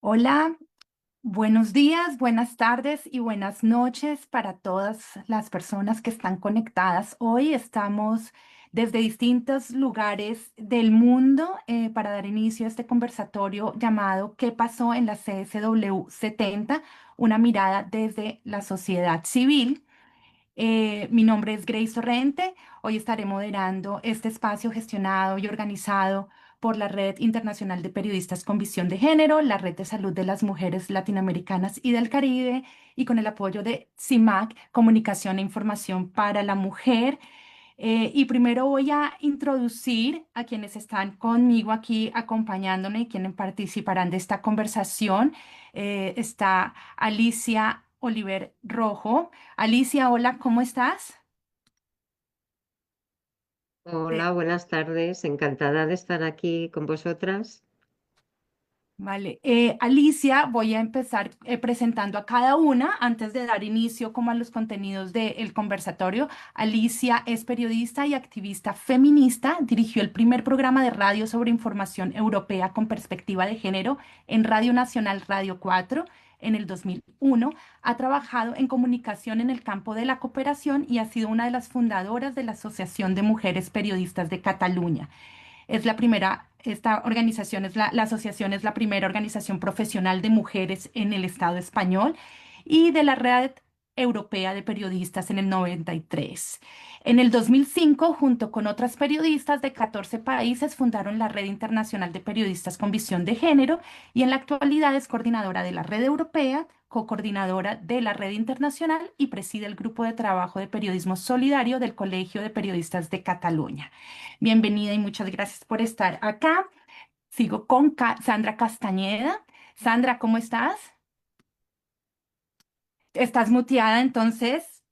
Hola, buenos días, buenas tardes y buenas noches para todas las personas que están conectadas. Hoy estamos desde distintos lugares del mundo para dar inicio a este conversatorio llamado ¿Qué pasó en la CSW 70? Una mirada desde la sociedad civil. Mi nombre es Grace Torrente. Hoy estaré moderando este espacio gestionado y organizado por la Red Internacional de Periodistas con Visión de Género, la Red de Salud de las Mujeres Latinoamericanas y del Caribe, y con el apoyo de CIMAC, Comunicación e Información para la Mujer. Y primero voy a introducir a quienes están conmigo aquí acompañándome y quienes participarán de esta conversación. Está Alicia Oliver Rojo. Alicia, hola, ¿cómo estás? Hola, buenas tardes. Encantada de estar aquí con vosotras. Vale, Alicia, voy a empezar presentando a cada una antes de dar inicio como a los contenidos del conversatorio. Alicia es periodista y activista feminista, dirigió el primer programa de radio sobre información europea con perspectiva de género en Radio Nacional Radio 4 en el 2001. Ha trabajado en comunicación en el campo de la cooperación y ha sido una de las fundadoras de la Asociación de Mujeres Periodistas de Cataluña. Es la primera, esta organización la asociación es la primera organización profesional de mujeres en el Estado español y de la Red Europea de Periodistas en el 93. En el 2005, junto con otras periodistas de 14 países, fundaron la Red Internacional de Periodistas con Visión de Género y en la actualidad es coordinadora de la Red Europea, co-coordinadora de la Red Internacional y preside el Grupo de Trabajo de Periodismo Solidario del Colegio de Periodistas de Cataluña. Bienvenida y muchas gracias por estar acá. Sigo con Sandra Castañeda. Sandra, ¿cómo estás? Estás muteada, entonces.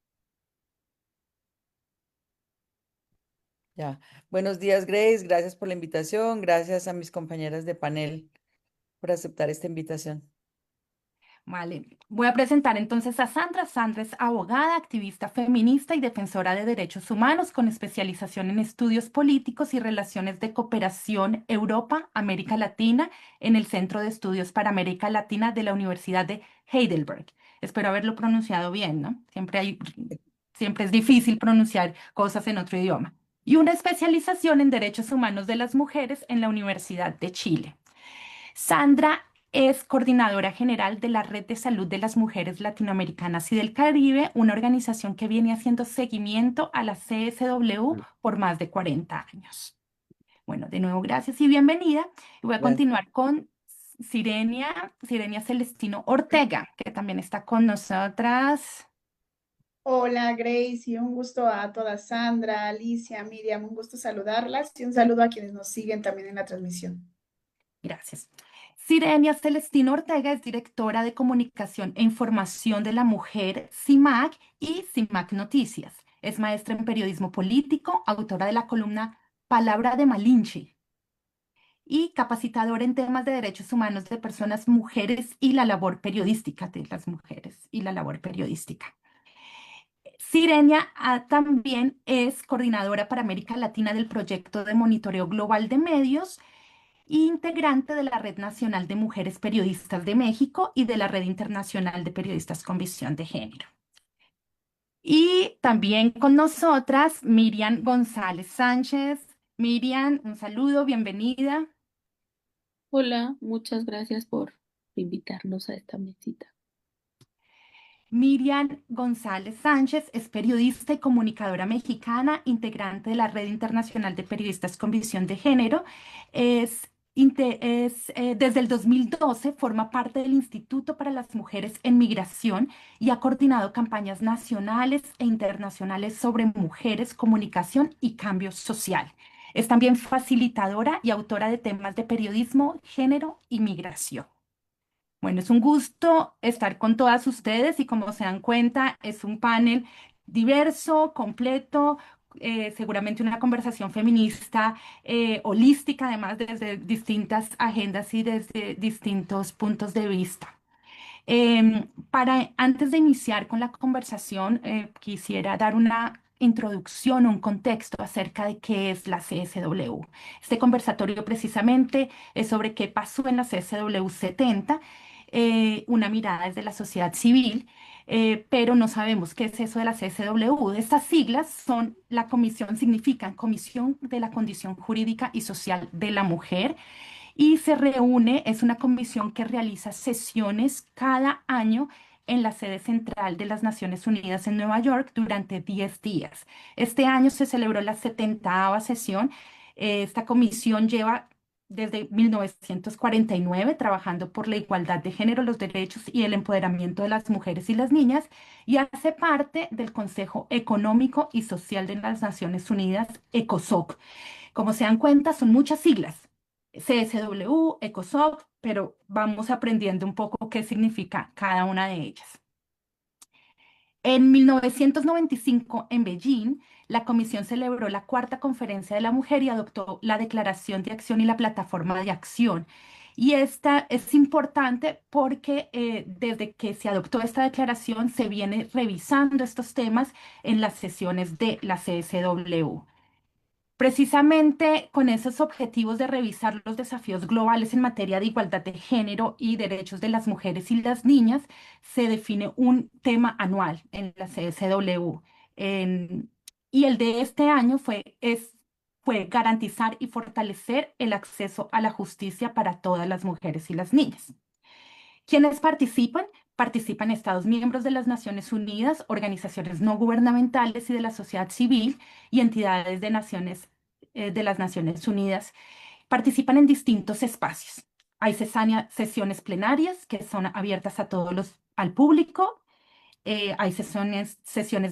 Ya. Buenos días, Grace. Gracias por la invitación. Gracias a mis compañeras de panel por aceptar esta invitación. Vale, voy a presentar entonces a Sandra. Sandra es abogada, activista feminista y defensora de derechos humanos con especialización en estudios políticos y relaciones de cooperación Europa-América Latina en el Centro de Estudios para América Latina de la Universidad de Heidelberg. Espero haberlo pronunciado bien, ¿no? Siempre es difícil pronunciar cosas en otro idioma. Y una especialización en derechos humanos de las mujeres en la Universidad de Chile. Sandra es coordinadora general de la Red de Salud de las Mujeres Latinoamericanas y del Caribe, una organización que viene haciendo seguimiento a la CSW por más de 40 años. Bueno, de nuevo, gracias y bienvenida. Y voy a Gracias. continuar con Sirenia Celestino Ortega, que también está con nosotras. Hola Grace y un gusto a todas, Sandra, Alicia, Miriam, un gusto saludarlas y un saludo a quienes nos siguen también en la transmisión. Gracias. Sirenia Celestino Ortega es directora de Comunicación e Información de la Mujer, CIMAC y CIMAC Noticias. Es maestra en periodismo político, autora de la columna Palabra de Malinche y capacitadora en temas de derechos humanos de personas, mujeres y la labor periodística de las mujeres y la labor periodística. Sirenia también es coordinadora para América Latina del proyecto de monitoreo global de medios integrante de la Red Nacional de Mujeres Periodistas de México y de la Red Internacional de Periodistas con Visión de Género. Y también con nosotras Miriam González Sánchez. Miriam, un saludo, bienvenida. Hola, muchas gracias por invitarnos a esta mesita. Miriam González Sánchez es periodista y comunicadora mexicana, integrante de la Red Internacional de Periodistas con Visión de Género. Desde el 2012 forma parte del Instituto para las Mujeres en Migración y ha coordinado campañas nacionales e internacionales sobre mujeres, comunicación y cambio social. Es también facilitadora y autora de temas de periodismo, género y migración. Bueno, es un gusto estar con todas ustedes y como se dan cuenta, es un panel diverso, completo, seguramente una conversación feminista, holística, además desde distintas agendas y desde distintos puntos de vista. Antes de iniciar con la conversación, quisiera dar una introducción, un contexto acerca de qué es la CSW. Este conversatorio precisamente es sobre qué pasó en la CSW 70, una mirada desde la sociedad civil, pero no sabemos qué es eso de la CSW. Estas siglas son, la comisión significan Comisión de la Condición Jurídica y Social de la Mujer, y se reúne, es una comisión que realiza sesiones cada año en la sede central de las Naciones Unidas en Nueva York durante 10 días. Este año se celebró la 70ª sesión. Esta comisión lleva desde 1949 trabajando por la igualdad de género, los derechos y el empoderamiento de las mujeres y las niñas, y hace parte del Consejo Económico y Social de las Naciones Unidas, ECOSOC. Como se dan cuenta, son muchas siglas. CSW, ECOSOC, pero vamos aprendiendo un poco qué significa cada una de ellas. En 1995, en Beijing, la Comisión celebró la cuarta Conferencia de la Mujer y adoptó la Declaración de Acción y la Plataforma de Acción. Y esta es importante porque desde que se adoptó esta declaración se viene revisando estos temas en las sesiones de la CSW. Precisamente con esos objetivos de revisar los desafíos globales en materia de igualdad de género y derechos de las mujeres y las niñas, se define un tema anual en la CSW. Y el de este año fue garantizar y fortalecer el acceso a la justicia para todas las mujeres y las niñas. ¿Quiénes participan? Participan Estados miembros de las Naciones Unidas, organizaciones no gubernamentales y de la sociedad civil y entidades de las Naciones Unidas. Participan en distintos espacios. Hay sesiones plenarias que son abiertas a al público. Hay sesiones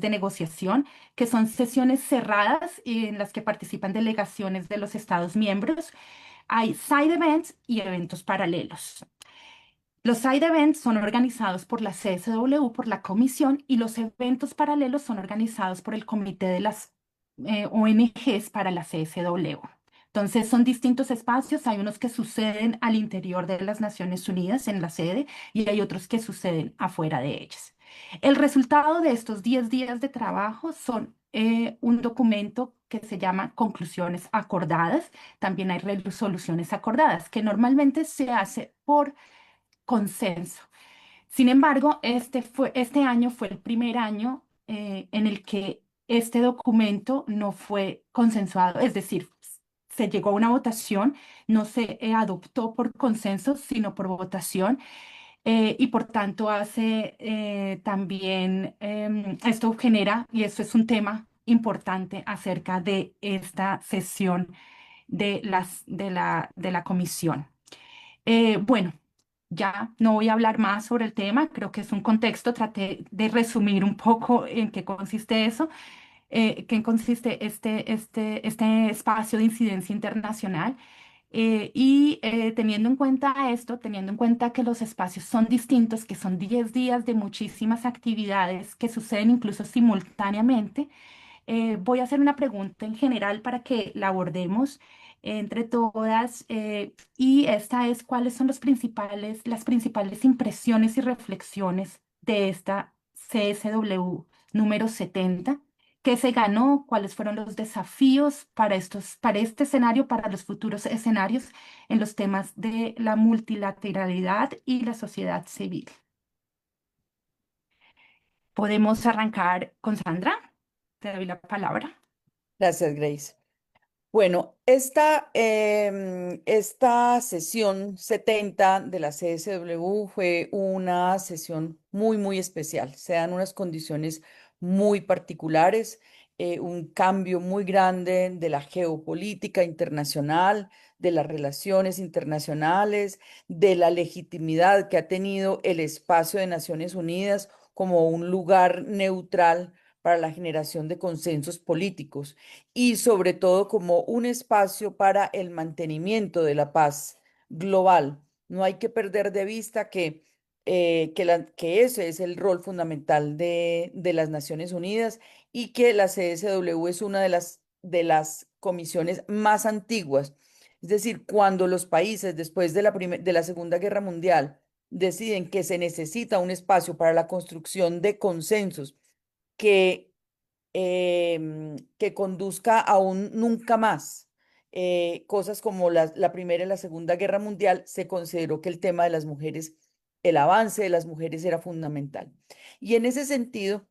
de negociación, que son sesiones cerradas en las que participan delegaciones de los Estados miembros. Hay side events y eventos paralelos. Los side events son organizados por la CSW, por la comisión, y los eventos paralelos son organizados por el comité de las ONGs para la CSW. Entonces son distintos espacios, hay unos que suceden al interior de las Naciones Unidas en la sede y hay otros que suceden afuera de ellas. El resultado de estos 10 días de trabajo son un documento que se llama Conclusiones Acordadas. También hay resoluciones acordadas, que normalmente se hace por consenso. Sin embargo, este año fue el primer año en el que este documento no fue consensuado, es decir, se llegó a una votación, no se adoptó por consenso, sino por votación, y por tanto hace también, esto genera, y eso es un tema importante acerca de esta sesión de la comisión. Bueno, ya no voy a hablar más sobre el tema, creo que es un contexto, traté de resumir un poco en qué consiste eso, qué consiste este espacio de incidencia internacional. Teniendo en cuenta esto, teniendo en cuenta que los espacios son distintos, que son 10 días de muchísimas actividades que suceden incluso simultáneamente, voy a hacer una pregunta en general para que la abordemos entre todas, y esta es: ¿cuáles son las principales impresiones y reflexiones de esta CSW número 70? ¿Qué se ganó? ¿Cuáles fueron los desafíos para este escenario, para los futuros escenarios en los temas de la multilateralidad y la sociedad civil? ¿Podemos arrancar con Sandra? Te doy la palabra. Gracias, Grace. Bueno, esta sesión 70 de la CSW fue una sesión muy, muy especial. Se dan unas condiciones muy particulares, un cambio muy grande de la geopolítica internacional, de las relaciones internacionales, de la legitimidad que ha tenido el espacio de Naciones Unidas como un lugar neutral para la generación de consensos políticos y sobre todo como un espacio para el mantenimiento de la paz global. No hay que perder de vista que ese es el rol fundamental de las Naciones Unidas y que la CSW es una de las comisiones más antiguas. Es decir, cuando los países después de de la Segunda Guerra Mundial deciden que se necesita un espacio para la construcción de consensos que que conduzca a un nunca más. Cosas como la Primera y la Segunda Guerra Mundial, se consideró que el tema de las mujeres, el avance de las mujeres era fundamental. Y en ese sentido,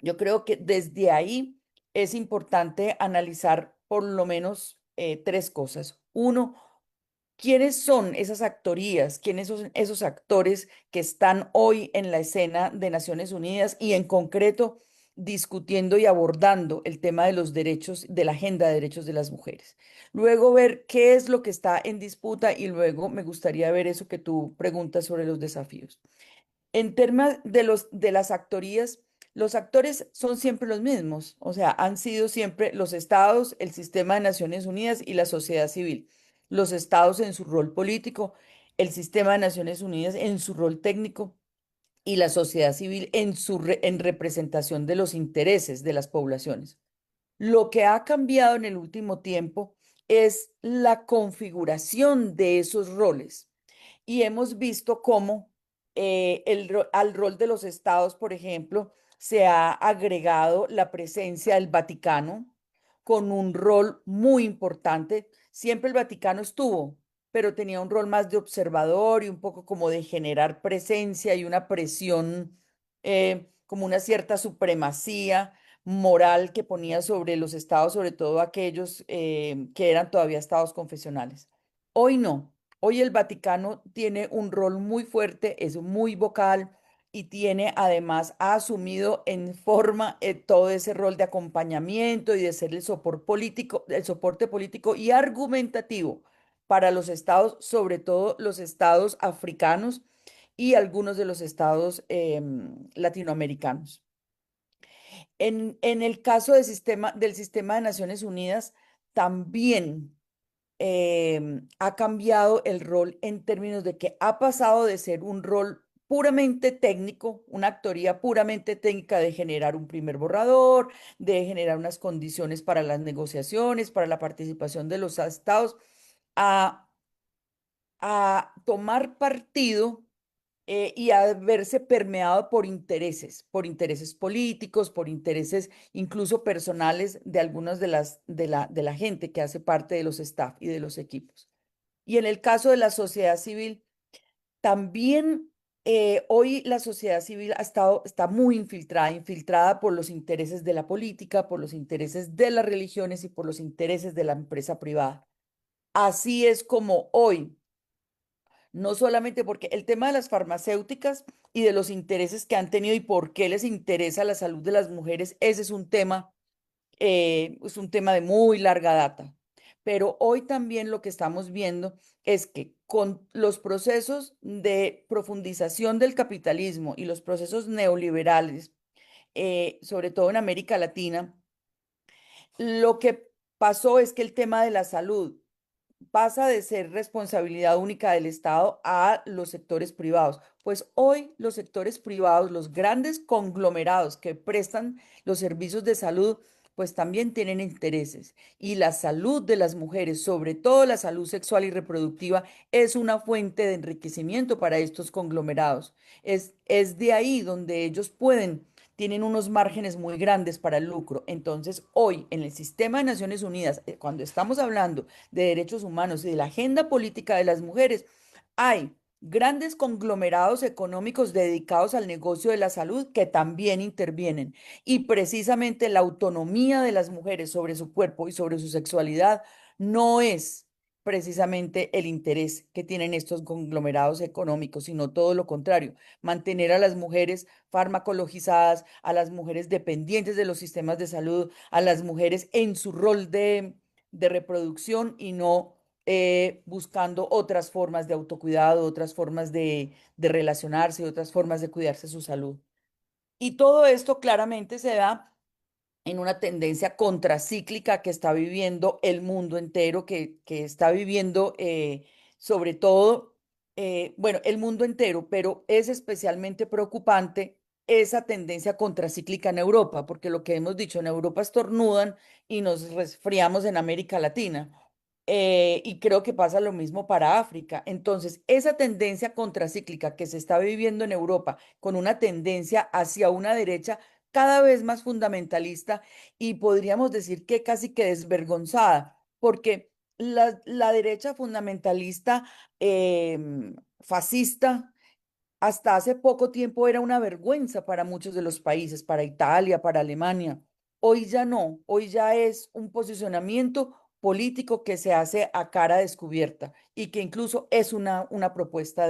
yo creo que desde ahí es importante analizar por lo menos tres cosas. Uno, ¿quiénes son esas actorías? ¿Quiénes son esos actores que están hoy en la escena de Naciones Unidas y en concreto discutiendo y abordando el tema de los derechos, de la agenda de derechos de las mujeres? Luego ver qué es lo que está en disputa y luego me gustaría ver eso que tú preguntas sobre los desafíos. En términos de las actorías, los actores son siempre los mismos, o sea, han sido siempre los estados, el sistema de Naciones Unidas y la sociedad civil. Los estados en su rol político, el sistema de Naciones Unidas en su rol técnico y la sociedad civil en representación de los intereses de las poblaciones. Lo que ha cambiado en el último tiempo es la configuración de esos roles y hemos visto cómo al rol de los estados, por ejemplo, se ha agregado la presencia del Vaticano con un rol muy importante. Siempre el Vaticano estuvo, pero tenía un rol más de observador y un poco como de generar presencia y una presión, como una cierta supremacía moral que ponía sobre los estados, sobre todo aquellos que eran todavía estados confesionales. Hoy no. Hoy el Vaticano tiene un rol muy fuerte, es muy vocal y tiene además, ha asumido en forma todo ese rol de acompañamiento y de ser el soporte político y argumentativo para los estados, sobre todo los estados africanos y algunos de los estados latinoamericanos. En el caso del sistema de Naciones Unidas, también ha cambiado el rol en términos de que ha pasado de ser un rol puramente técnico, una actoría puramente técnica de generar un primer borrador, de generar unas condiciones para las negociaciones, para la participación de los estados, a, a tomar partido y a verse permeado por intereses políticos, por intereses incluso personales de algunas de la gente que hace parte de los staff y de los equipos. Y en el caso de la sociedad civil, también hoy la sociedad civil está muy infiltrada por los intereses de la política, por los intereses de las religiones y por los intereses de la empresa privada. Así es como hoy, no solamente porque el tema de las farmacéuticas y de los intereses que han tenido y por qué les interesa la salud de las mujeres, ese es un tema de muy larga data. Pero hoy también lo que estamos viendo es que con los procesos de profundización del capitalismo y los procesos neoliberales, sobre todo en América Latina, lo que pasó es que el tema de la salud pasa de ser responsabilidad única del Estado a los sectores privados. Pues hoy los sectores privados, los grandes conglomerados que prestan los servicios de salud, pues también tienen intereses. Y la salud de las mujeres, sobre todo la salud sexual y reproductiva, es una fuente de enriquecimiento para estos conglomerados. Es de ahí donde ellos tienen unos márgenes muy grandes para el lucro. Entonces, hoy en el sistema de Naciones Unidas, cuando estamos hablando de derechos humanos y de la agenda política de las mujeres, hay grandes conglomerados económicos dedicados al negocio de la salud que también intervienen. Y precisamente la autonomía de las mujeres sobre su cuerpo y sobre su sexualidad no es precisamente el interés que tienen estos conglomerados económicos, sino todo lo contrario, mantener a las mujeres farmacologizadas, a las mujeres dependientes de los sistemas de salud, a las mujeres en su rol de reproducción y no buscando otras formas de autocuidado, otras formas de relacionarse, otras formas de cuidarse su salud. Y todo esto claramente se da en una tendencia contracíclica que está viviendo el mundo entero, que está viviendo sobre todo, bueno, el mundo entero, pero es especialmente preocupante esa tendencia contracíclica en Europa, porque lo que hemos dicho, en Europa estornudan y nos resfriamos en América Latina. Y creo que pasa lo mismo para África. Entonces, esa tendencia contracíclica que se está viviendo en Europa, con una tendencia hacia una derecha cada vez más fundamentalista y podríamos decir que casi que desvergonzada, porque la derecha fundamentalista fascista hasta hace poco tiempo era una vergüenza para muchos de los países, para Italia, para Alemania. Hoy ya no, hoy ya es un posicionamiento político que se hace a cara descubierta y que incluso es una propuesta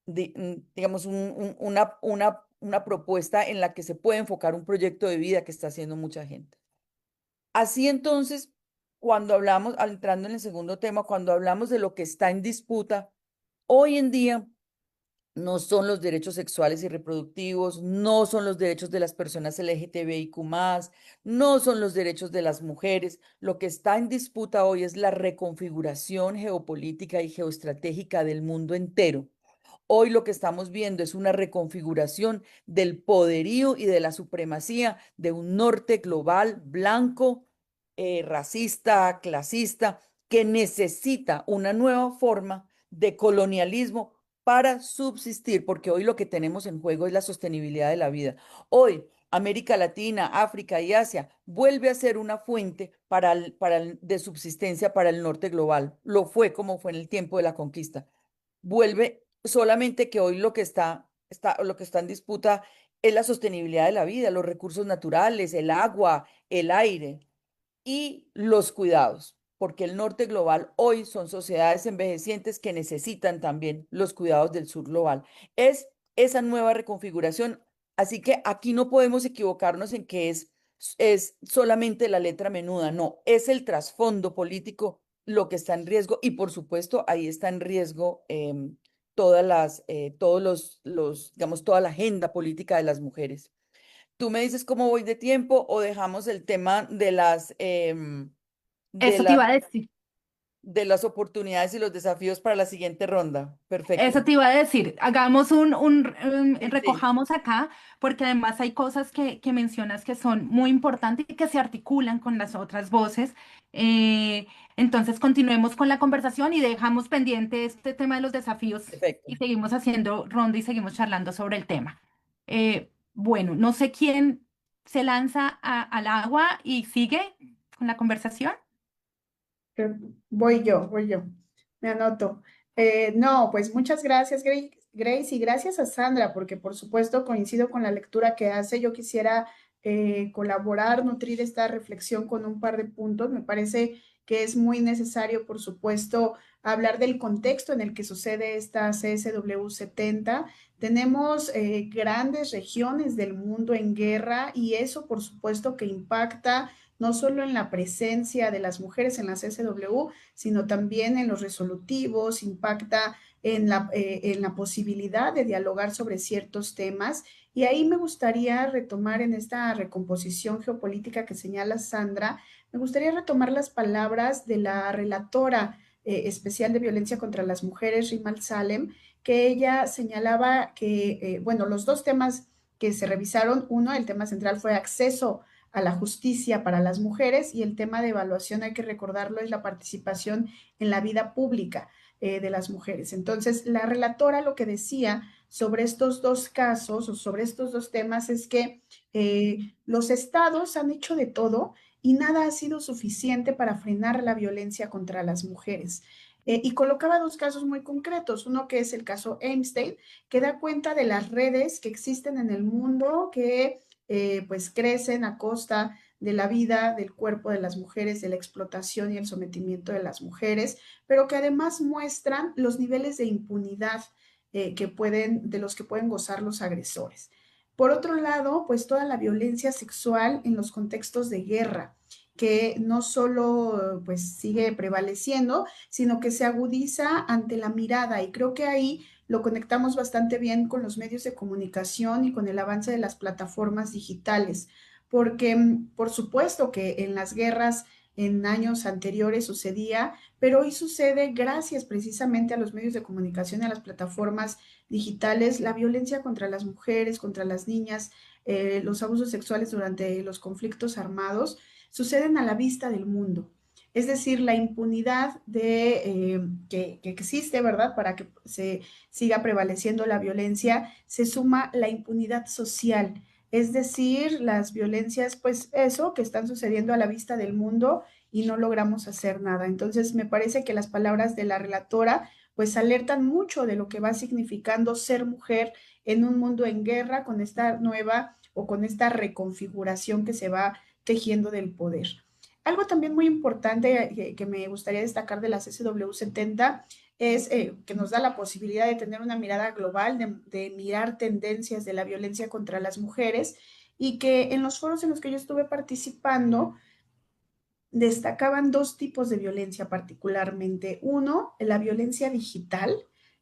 digamos, una propuesta en la que se puede enfocar un proyecto de vida que está haciendo mucha gente. Así entonces, cuando hablamos, entrando en el segundo tema, cuando hablamos de lo que está en disputa, hoy en día no son los derechos sexuales y reproductivos, no son los derechos de las personas LGTBIQ+, no son los derechos de las mujeres. Lo que está en disputa hoy es la reconfiguración geopolítica y geoestratégica del mundo entero. Hoy lo que estamos viendo es una reconfiguración del poderío y de la supremacía de un norte global blanco, racista, clasista, que necesita una nueva forma de colonialismo para subsistir, porque hoy lo que tenemos en juego es la sostenibilidad de la vida. Hoy América Latina, África y Asia vuelve a ser una fuente de subsistencia para el norte global. Lo fue como fue en el tiempo de la conquista. Vuelve solamente que hoy lo que está en disputa es la sostenibilidad de la vida, los recursos naturales, el agua, el aire y los cuidados, porque el norte global hoy son sociedades envejecientes que necesitan también los cuidados del sur global. Es esa nueva reconfiguración, así que aquí no podemos equivocarnos en que es solamente la letra menuda, no, es el trasfondo político lo que está en riesgo y por supuesto ahí está en riesgo digamos, toda la agenda política de las mujeres. Tú me dices cómo voy de tiempo o dejamos el tema de Eso te las, iba a decir. de las oportunidades y los desafíos para la siguiente ronda. Perfecto. Eso te iba a decir, hagamos Sí, sí, recojamos acá, porque además hay cosas que mencionas que son muy importantes y que se articulan con las otras voces. Eh, entonces, continuemos con la conversación y dejamos pendiente este tema de los desafíos perfecto. y seguimos haciendo ronda y seguimos charlando sobre el tema. Bueno, no sé quién se lanza al agua y sigue con la conversación. Eh, voy yo, me anoto. No, pues muchas gracias, Grace, y gracias a Sandra, porque por supuesto coincido con la lectura que hace. Yo quisiera colaborar, nutrir esta reflexión con un par de puntos. Me parece que es muy necesario, por supuesto, hablar del contexto en el que sucede esta CSW 70. Tenemos grandes regiones del mundo en guerra y eso, por supuesto, que impacta no solo en la presencia de las mujeres en la CSW, sino también en los resolutivos, impacta en la posibilidad de dialogar sobre ciertos temas. Y ahí me gustaría retomar en esta recomposición geopolítica que señala Sandra, me gustaría retomar las palabras de la relatora especial de violencia contra las mujeres, Rimal Salem, que ella señalaba que, bueno, los dos temas que se revisaron, uno, el tema central fue acceso a la justicia para las mujeres y el tema de evaluación, hay que recordarlo, es la participación en la vida pública de las mujeres. Entonces, la relatora lo que decía sobre estos dos casos o sobre estos dos temas es que los estados han hecho de todo y nada ha sido suficiente para frenar la violencia contra las mujeres. Y colocaba dos casos muy concretos, uno que es el caso Epstein, que da cuenta de las redes que existen en el mundo, que pues crecen a costa de la vida, del cuerpo de las mujeres, de la explotación y el sometimiento de las mujeres, pero que además muestran los niveles de impunidad de los que pueden gozar los agresores. Por otro lado, pues toda la violencia sexual en los contextos de guerra, que no solo pues sigue prevaleciendo, sino que se agudiza ante la mirada y creo que ahí lo conectamos bastante bien con los medios de comunicación y con el avance de las plataformas digitales, porque por supuesto que en las guerras en años anteriores sucedía, pero hoy sucede gracias precisamente a los medios de comunicación y a las plataformas digitales, la violencia contra las mujeres, contra las niñas, los abusos sexuales durante los conflictos armados, suceden a la vista del mundo. Es decir, la impunidad que existe, ¿verdad? Para que se siga prevaleciendo la violencia, se suma la impunidad social. es decir, las violencias, pues eso, que están sucediendo a la vista del mundo y no logramos hacer nada. Entonces, me parece que las palabras de la relatora pues alertan mucho de lo que va significando ser mujer en un mundo en guerra con esta nueva o con esta reconfiguración que se va tejiendo del poder. Algo también muy importante que me gustaría destacar de las SW70 es que nos da la posibilidad de tener una mirada global, de mirar tendencias de la violencia contra las mujeres y que en los foros en los que yo estuve participando destacaban dos tipos de violencia particularmente. Uno, la violencia digital,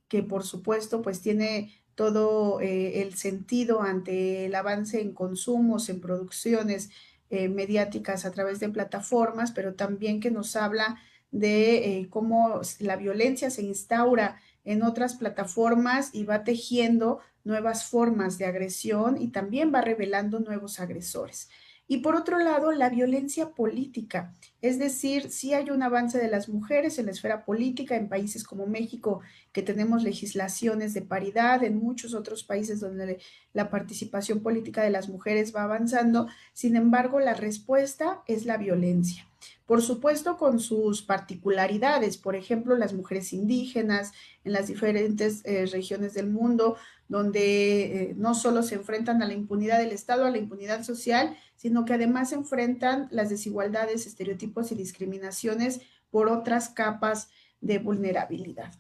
que por supuesto pues tiene todo el sentido ante el avance en consumos, en producciones mediáticas a través de plataformas, pero también que nos habla de cómo la violencia se instaura en otras plataformas y va tejiendo nuevas formas de agresión y también va revelando nuevos agresores. Y por otro lado, la violencia política, es decir, sí hay un avance de las mujeres en la esfera política en países como México, que tenemos legislaciones de paridad, en muchos otros países donde la participación política de las mujeres va avanzando. Sin embargo, la respuesta es la violencia. Por supuesto, con sus particularidades, por ejemplo, las mujeres indígenas en las diferentes regiones del mundo, donde no solo se enfrentan a la impunidad del Estado, a la impunidad social, sino que además se enfrentan las desigualdades, estereotipos y discriminaciones por otras capas de vulnerabilidad.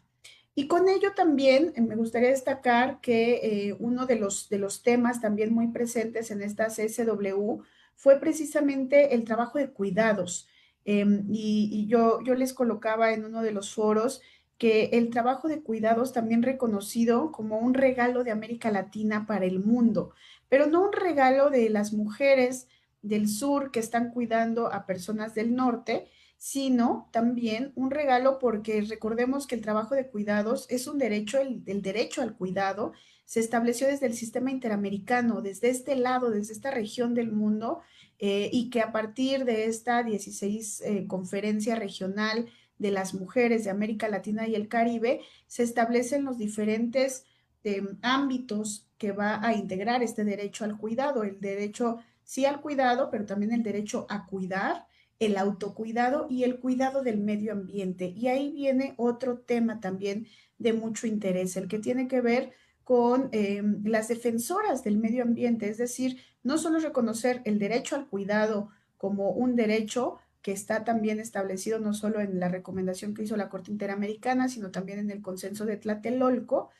Y con ello también me gustaría destacar que uno de los temas también muy presentes en esta CSW fue precisamente el trabajo de cuidados. Y yo les colocaba en uno de los foros que el trabajo de cuidados también reconocido como un regalo de América Latina para el mundo, pero no un regalo de las mujeres del sur que están cuidando a personas del norte, sino también un regalo porque recordemos que el trabajo de cuidados es un derecho, el derecho al cuidado se estableció desde el sistema interamericano, desde este lado, desde esta región del mundo, y que a partir de esta 16 conferencia regional de las mujeres de América Latina y el Caribe, se establecen los diferentes ámbitos que va a integrar este derecho al cuidado, el derecho sí al cuidado, pero también el derecho a cuidar, el autocuidado y el cuidado del medio ambiente. Y ahí viene otro tema también de mucho interés, el que tiene que ver con las defensoras del medio ambiente, es decir, no solo reconocer el derecho al cuidado como un derecho que está también establecido no solo en la recomendación que hizo la Corte Interamericana, sino también en el Consenso de Tlatelolco,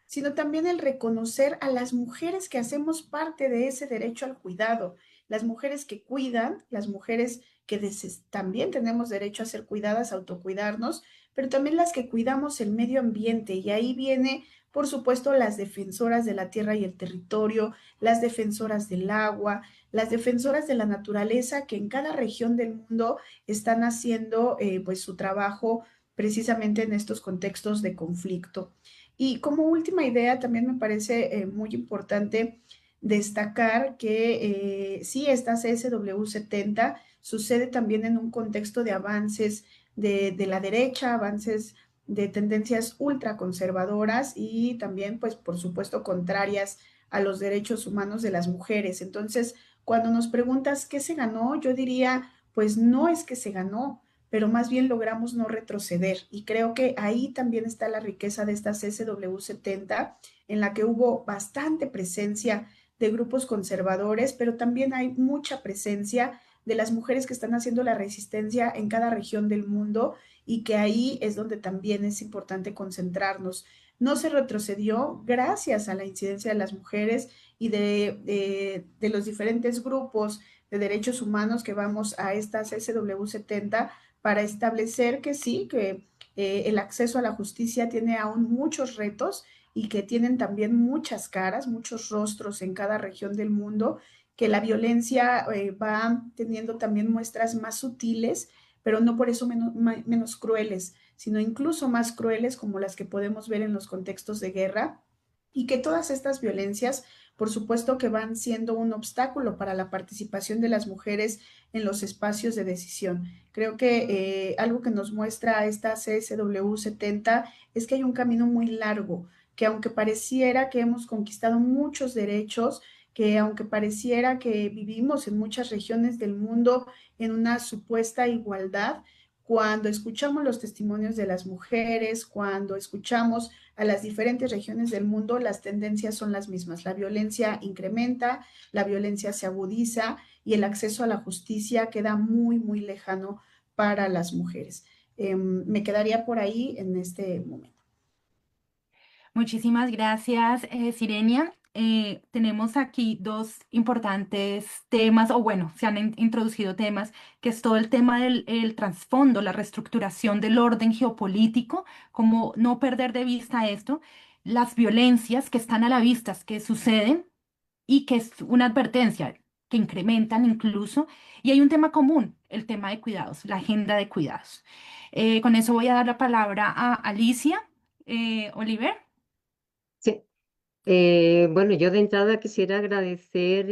sino también el reconocer a las mujeres que hacemos parte de ese derecho al cuidado, las mujeres que cuidan, las mujeres que también tenemos derecho a ser cuidadas, a autocuidarnos, pero también las que cuidamos el medio ambiente. Y ahí viene, por supuesto, las defensoras de la tierra y el territorio, las defensoras del agua, las defensoras de la naturaleza, que en cada región del mundo están haciendo pues su trabajo precisamente en estos contextos de conflicto. Y como última idea, también me parece muy importante destacar que sí, esta CSW70 sucede también en un contexto de avances de la derecha, avances de tendencias ultraconservadoras y también, pues, por supuesto, contrarias a los derechos humanos de las mujeres. Entonces, cuando nos preguntas qué se ganó, yo diría, pues no es que se ganó, pero más bien logramos no retroceder. Y creo que ahí también está la riqueza de esta CSW70, en la que hubo bastante presencia de grupos conservadores, pero también hay mucha presencia de las mujeres que están haciendo la resistencia en cada región del mundo y que ahí es donde también es importante concentrarnos. No se retrocedió gracias a la incidencia de las mujeres y de los diferentes grupos de derechos humanos que vamos a esta CSW70 para establecer que sí, que el acceso a la justicia tiene aún muchos retos y que tienen también muchas caras, muchos rostros en cada región del mundo, que la violencia va teniendo también muestras más sutiles, pero no por eso menos crueles, sino incluso más crueles como las que podemos ver en los contextos de guerra, y que todas estas violencias, por supuesto que van siendo un obstáculo para la participación de las mujeres en los espacios de decisión. Creo que algo que nos muestra esta CSW70 es que hay un camino muy largo, que aunque pareciera que hemos conquistado muchos derechos, que aunque pareciera que vivimos en muchas regiones del mundo en una supuesta igualdad, cuando escuchamos los testimonios de las mujeres, cuando escuchamos a las diferentes regiones del mundo, las tendencias son las mismas. La violencia incrementa, la violencia se agudiza y el acceso a la justicia queda muy, muy lejano para las mujeres. Me quedaría por ahí en este momento. Muchísimas gracias, Sirenia. Tenemos aquí dos importantes temas, o bueno, se han introducido temas, que es todo el tema del el trasfondo, la reestructuración del orden geopolítico, como no perder de vista esto, las violencias que están a la vista, que suceden y que es una advertencia, que incrementan incluso, y hay un tema común, el tema de cuidados, la agenda de cuidados. Con eso voy a dar la palabra a Alicia. Oliver. Sí. Bueno, yo de entrada quisiera agradecer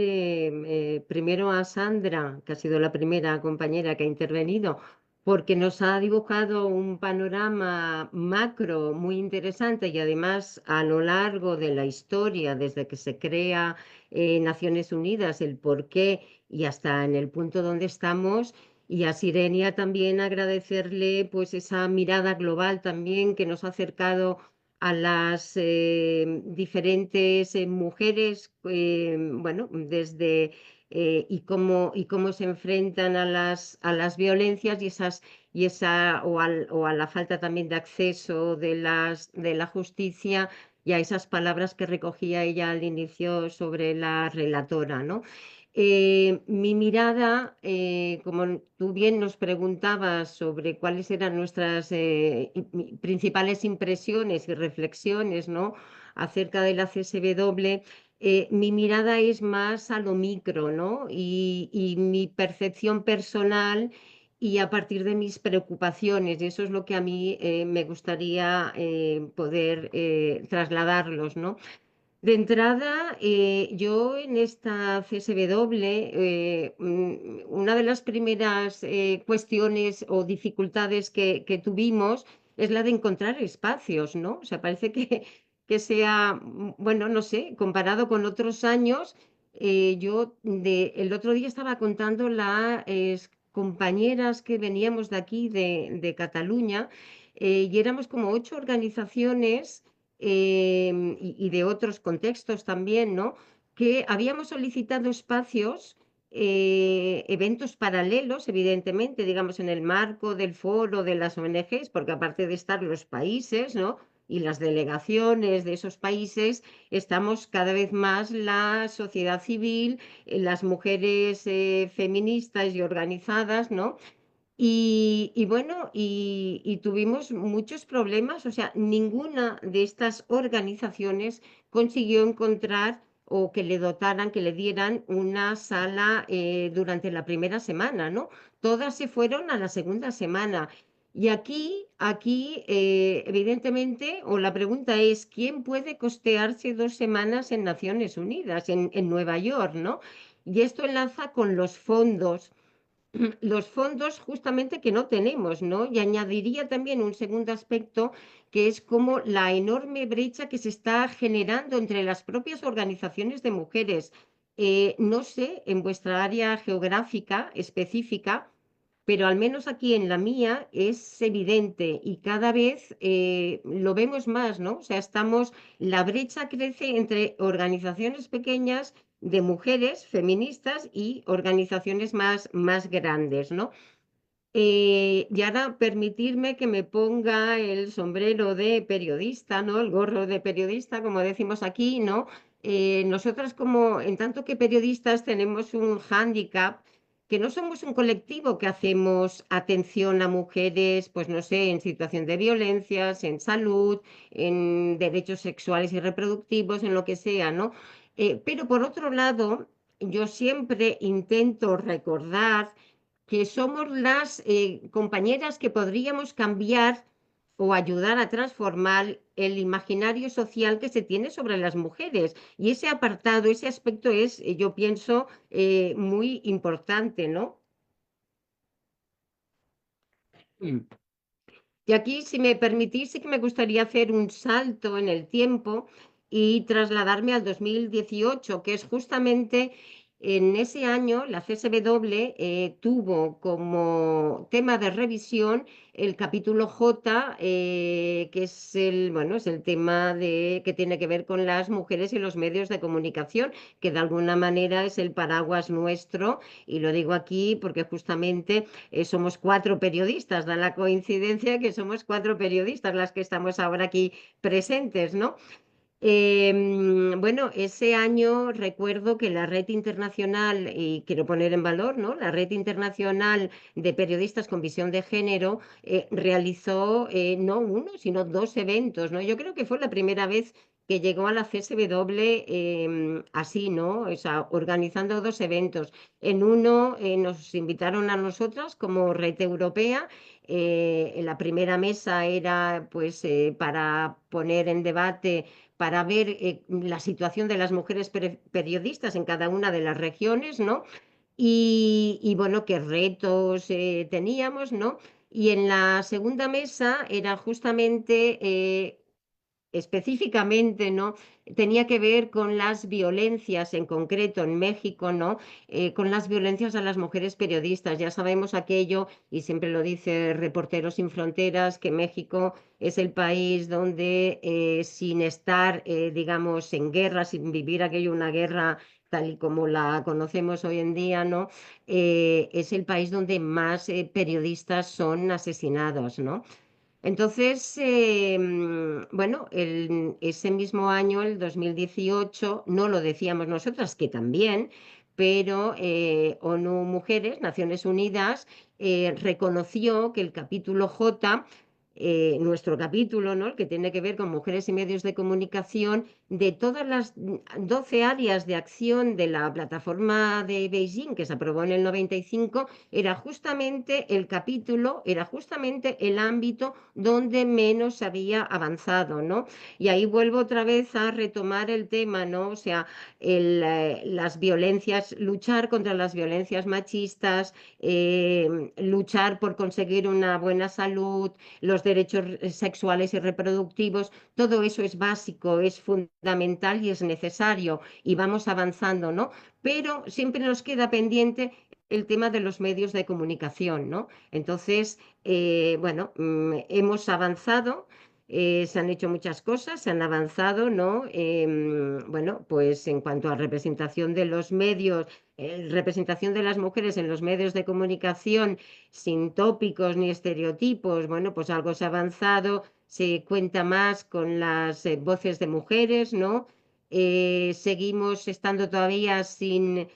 primero a Sandra, que ha sido la primera compañera que ha intervenido, porque nos ha dibujado un panorama macro muy interesante y además a lo largo de la historia, desde que se crea Naciones Unidas, el por qué y hasta en el punto donde estamos. Y a Sirenia también agradecerle pues esa mirada global también que nos ha acercado a las diferentes mujeres, bueno, desde y cómo se enfrentan a las violencias y esa o a la falta también de acceso de la justicia y a esas palabras que recogía ella al inicio sobre la relatora, ¿no? Mi mirada, como tú bien nos preguntabas sobre cuáles eran nuestras principales impresiones y reflexiones, ¿no? Acerca de la CSW, mi mirada es más a lo micro, ¿no? Y mi percepción personal y a partir de mis preocupaciones, y eso es lo que a mí me gustaría poder trasladarlos, ¿no? De entrada, yo en esta CSW, una de las primeras cuestiones o dificultades que tuvimos es la de encontrar espacios, ¿no? O sea, parece que sea, bueno, no sé, comparado con otros años, el otro día estaba contando las compañeras que veníamos de aquí, de Cataluña, y éramos como 8 organizaciones y de otros contextos también, ¿no? Que habíamos solicitado espacios, eventos paralelos, evidentemente, digamos, en el marco del foro de las ONGs, porque aparte de estar los países, ¿no? Y las delegaciones de esos países, estamos cada vez más la sociedad civil, las mujeres feministas y organizadas, ¿no? Y bueno, y tuvimos muchos problemas, o sea, ninguna de estas organizaciones consiguió encontrar o que le dotaran, que le dieran una sala durante la primera semana, ¿no? Todas se fueron a la segunda semana. Y aquí, evidentemente, o la pregunta es, ¿quién puede costearse 2 semanas en Naciones Unidas, en Nueva York, ¿no? Y esto enlaza con los fondos justamente que no tenemos, ¿no? Y añadiría también un segundo aspecto, que es como la enorme brecha que se está generando entre las propias organizaciones de mujeres. No sé, en vuestra área geográfica específica, pero al menos aquí en la mía es evidente y cada vez lo vemos más, ¿no? O sea, la brecha crece entre organizaciones pequeñas de mujeres feministas y organizaciones más grandes, ¿no? Y ahora permitirme que me ponga el sombrero de periodista, ¿no? El gorro de periodista, como decimos aquí, ¿no? Nosotras como, en tanto que periodistas, tenemos un hándicap, que no somos un colectivo que hacemos atención a mujeres, pues no sé, en situación de violencias, en salud, en derechos sexuales y reproductivos, en lo que sea, ¿no? Pero por otro lado, yo siempre intento recordar que somos las compañeras que podríamos cambiar o ayudar a transformar el imaginario social que se tiene sobre las mujeres. Y ese apartado, ese aspecto es, yo pienso, muy importante, ¿no? Mm. Y aquí, si me permitís, sí que me gustaría hacer un salto en el tiempo y trasladarme al 2018, que es justamente en ese año la CSW tuvo como tema de revisión el capítulo J, que es bueno, es el tema que tiene que ver con las mujeres y los medios de comunicación, que de alguna manera es el paraguas nuestro, y lo digo aquí porque justamente somos 4 periodistas, da la coincidencia que somos 4 periodistas las que estamos ahora aquí presentes, ¿no? Bueno, ese año recuerdo que la red internacional, y quiero poner en valor, ¿no? La red internacional de periodistas con visión de género realizó no uno, sino 2 eventos, ¿no? Yo creo que fue la primera vez que llegó a la CSW así, ¿no? O sea, organizando 2 eventos. En uno nos invitaron a nosotras como red europea. En la primera mesa era pues para poner en debate, para ver la situación de las mujeres periodistas en cada una de las regiones, ¿no? Y bueno, qué retos teníamos, ¿no? Y en la segunda mesa era justamente específicamente, ¿no? Tenía que ver con las violencias, en concreto en México, ¿no? Con las violencias a las mujeres periodistas. Ya sabemos aquello, y siempre lo dice Reporteros Sin Fronteras, que México es el país donde, sin estar, digamos, en guerra, sin vivir aquello, una guerra tal y como la conocemos hoy en día, ¿no? Es el país donde más periodistas son asesinados, ¿no? Entonces, bueno, ese mismo año, el 2018, no lo decíamos nosotras, que también, pero ONU Mujeres, Naciones Unidas, reconoció que el capítulo J, nuestro capítulo, ¿no? El que tiene que ver con mujeres y medios de comunicación, de todas las 12 áreas de acción de la plataforma de Beijing, que se aprobó en el 95, era justamente el capítulo, era justamente el ámbito donde menos había avanzado, ¿no? Y ahí vuelvo otra vez a retomar el tema, ¿no? O sea, las violencias, luchar contra las violencias machistas, luchar por conseguir una buena salud, los derechos sexuales y reproductivos, todo eso es básico, es fundamental y es necesario, y vamos avanzando, ¿no? Pero siempre nos queda pendiente el tema de los medios de comunicación, ¿no? Entonces, bueno, hemos avanzado, se han hecho muchas cosas, se han avanzado, ¿no? Bueno, pues en cuanto a representación de los medios, representación de las mujeres en los medios de comunicación, sin tópicos ni estereotipos, bueno, pues algo se ha avanzado, se cuenta más con las voces de mujeres, ¿no? Seguimos estando todavía sin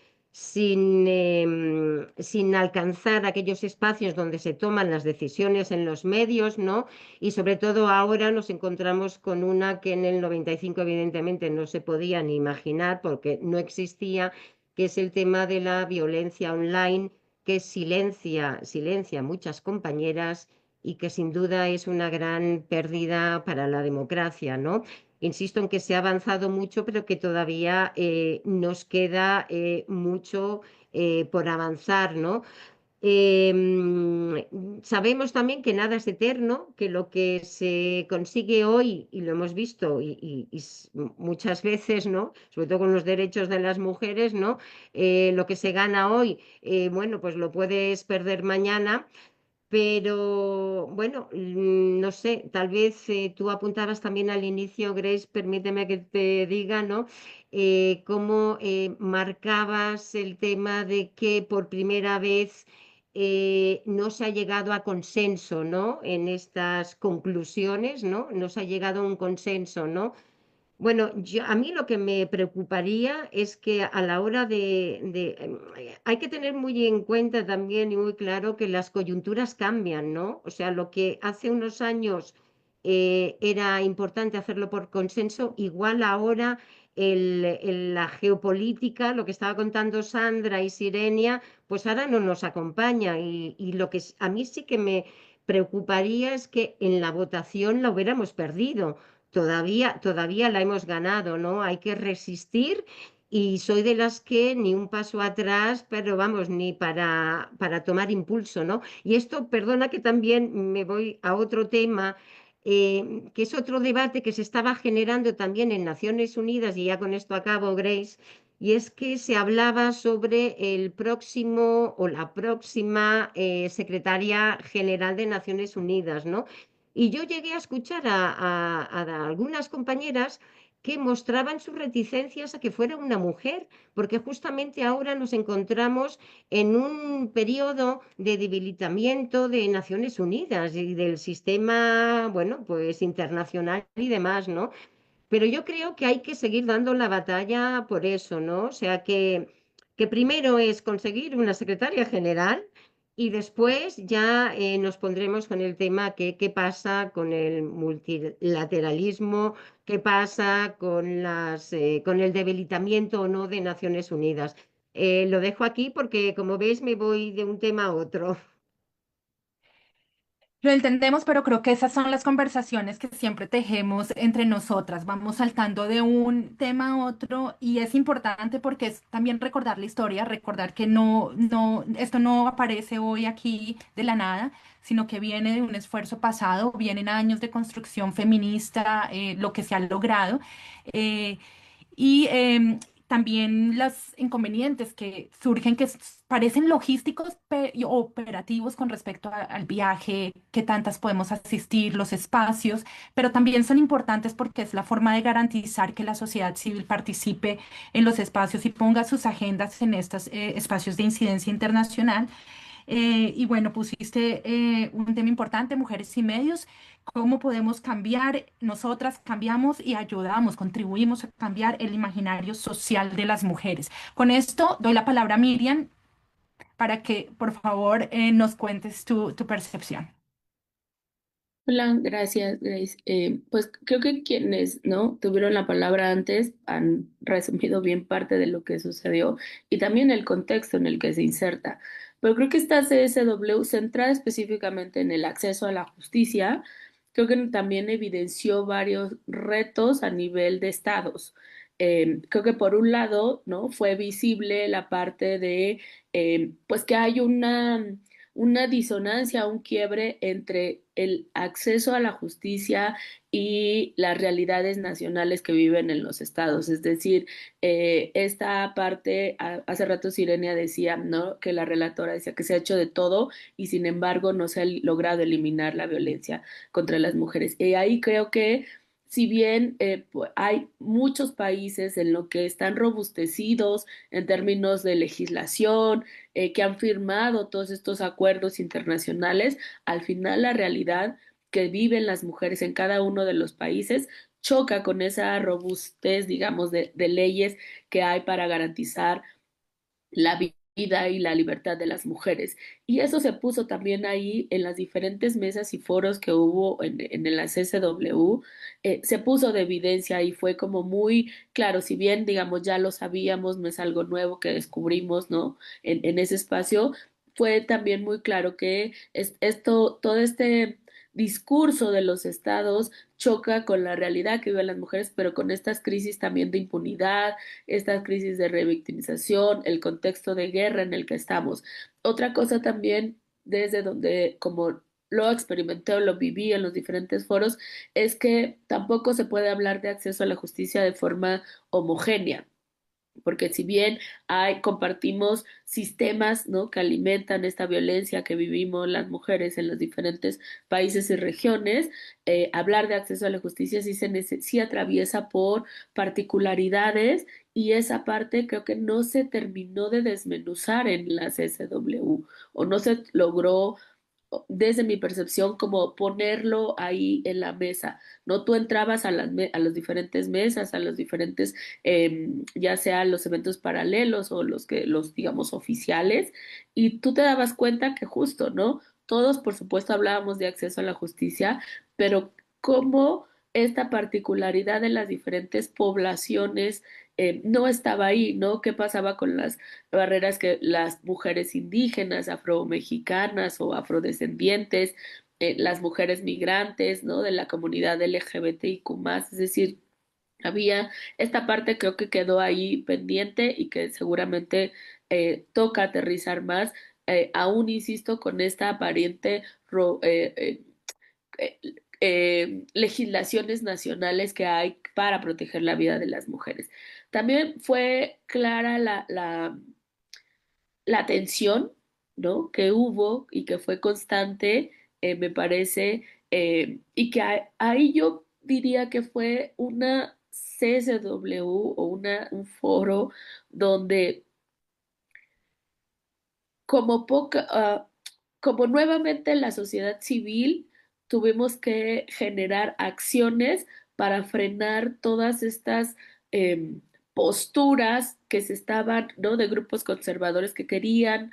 alcanzar aquellos espacios donde se toman las decisiones en los medios, ¿no? Y sobre todo ahora nos encontramos con una que en el 95 evidentemente no se podía ni imaginar porque no existía, que es el tema de la violencia online, que silencia a muchas compañeras y que sin duda es una gran pérdida para la democracia, ¿no? Insisto en que se ha avanzado mucho, pero que todavía nos queda mucho por avanzar, ¿no? Sabemos también que nada es eterno, que lo que se consigue hoy, y lo hemos visto muchas veces, ¿no? Sobre todo con los derechos de las mujeres, ¿no? Lo que se gana hoy, bueno, pues lo puedes perder mañana. Pero bueno, no sé, tal vez tú apuntabas también al inicio, Grace, permíteme que te diga, ¿no? Cómo marcabas el tema de que por primera vez no se ha llegado a consenso, ¿no? En estas conclusiones, ¿no? No se ha llegado a un consenso, ¿no? Bueno, a mí lo que me preocuparía es que a la hora hay que tener muy en cuenta también y muy claro que las coyunturas cambian, ¿no? O sea, lo que hace unos años era importante hacerlo por consenso, igual ahora la geopolítica, lo que estaba contando Sandra y Sirenia, pues ahora no nos acompaña, y lo que a mí sí que me preocuparía es que en la votación la hubiéramos perdido. Todavía la hemos ganado, ¿no? Hay que resistir, y soy de las que ni un paso atrás, pero vamos, ni para tomar impulso, ¿no? Y esto, perdona que también me voy a otro tema. que es otro debate que se estaba generando también en Naciones Unidas, y ya con esto acabo, Grace, y es que se hablaba sobre el próximo o la próxima secretaria general de Naciones Unidas, ¿no? Y yo llegué a escuchar a algunas compañeras que mostraban sus reticencias a que fuera una mujer, porque justamente ahora nos encontramos en un periodo de debilitamiento de Naciones Unidas y del sistema, bueno, pues internacional y demás, ¿no? Pero yo creo que hay que seguir dando la batalla por eso, ¿no? O sea, que primero es conseguir una secretaria general y después ya nos pondremos con el tema que qué pasa con el multilateralismo, qué pasa con con el debilitamiento o no de Naciones Unidas. Lo dejo aquí porque, como veis, me voy de un tema a otro. Lo entendemos, pero creo que esas son las conversaciones que siempre tejemos entre nosotras. Vamos saltando de un tema a otro y es importante porque es también recordar la historia, recordar que esto no aparece hoy aquí de la nada, sino que viene de un esfuerzo pasado, vienen años de construcción feminista, lo que se ha logrado. eh, y también los inconvenientes que surgen, parecen logísticos y operativos con respecto al viaje, qué tantas podemos asistir, los espacios, pero también son importantes porque es la forma de garantizar que la sociedad civil participe en los espacios y ponga sus agendas en estos espacios de incidencia internacional. Y bueno, pusiste un tema importante, mujeres y medios, cómo podemos cambiar, nosotras cambiamos y ayudamos, contribuimos a cambiar el imaginario social de las mujeres. Con esto doy la palabra a Miriam para que por favor nos cuentes tu percepción. Hola, gracias, Grace. Pues creo que quienes no tuvieron la palabra antes han resumido bien parte de lo que sucedió y también el contexto en el que se inserta. Pero creo que esta CSW, centrada específicamente en el acceso a la justicia, creo que también evidenció varios retos a nivel de estados. Creo que por un lado, ¿no? Fue visible la parte de, pues que hay una disonancia, un quiebre entre el acceso a la justicia y las realidades nacionales que viven en los estados. Es decir, esta parte, hace rato Sirenia decía, ¿no? Que la relatora decía que se ha hecho de todo y sin embargo no se ha logrado eliminar la violencia contra las mujeres. Y ahí creo que si bien hay muchos países en los que están robustecidos en términos de legislación, que han firmado todos estos acuerdos internacionales, al final la realidad que viven las mujeres en cada uno de los países choca con esa robustez, digamos, de leyes que hay para garantizar la vida y la libertad de las mujeres. Y eso se puso también ahí en las diferentes mesas y foros que hubo en la CCW, se puso de evidencia y fue como muy claro, si bien, digamos, ya lo sabíamos, no es algo nuevo que descubrimos, ¿no? En ese espacio, fue también muy claro que esto, todo este discurso de los estados choca con la realidad que viven las mujeres, pero con estas crisis también de impunidad, esta crisis de revictimización, el contexto de guerra en el que estamos. Otra cosa también, desde donde como lo experimenté o lo viví en los diferentes foros, es que tampoco se puede hablar de acceso a la justicia de forma homogénea porque si bien compartimos sistemas, ¿no? que alimentan esta violencia que vivimos las mujeres en los diferentes países y regiones, hablar de acceso a la justicia sí atraviesa por particularidades y esa parte creo que no se terminó de desmenuzar en las SW o no se logró desde mi percepción, como ponerlo ahí en la mesa, ¿no? Tú entrabas a las diferentes mesas, a los diferentes, ya sea los eventos paralelos o los, digamos, oficiales, y tú te dabas cuenta que justo, ¿no? Todos, por supuesto, hablábamos de acceso a la justicia, pero cómo esta particularidad de las diferentes poblaciones no estaba ahí, ¿no? ¿Qué pasaba con las barreras que las mujeres indígenas, afromexicanas o afrodescendientes, las mujeres migrantes, ¿no? De la comunidad LGBTIQ+, es decir, había esta parte creo que quedó ahí pendiente y que seguramente toca aterrizar más, aún insisto con esta aparente legislaciones nacionales que hay para proteger la vida de las mujeres. También fue clara la tensión, ¿no? Que hubo y que fue constante, me parece, y que ahí yo diría que fue una CSW o un foro donde como como nuevamente la sociedad civil tuvimos que generar acciones para frenar todas estas em, posturas que se estaban, ¿no? De grupos conservadores que querían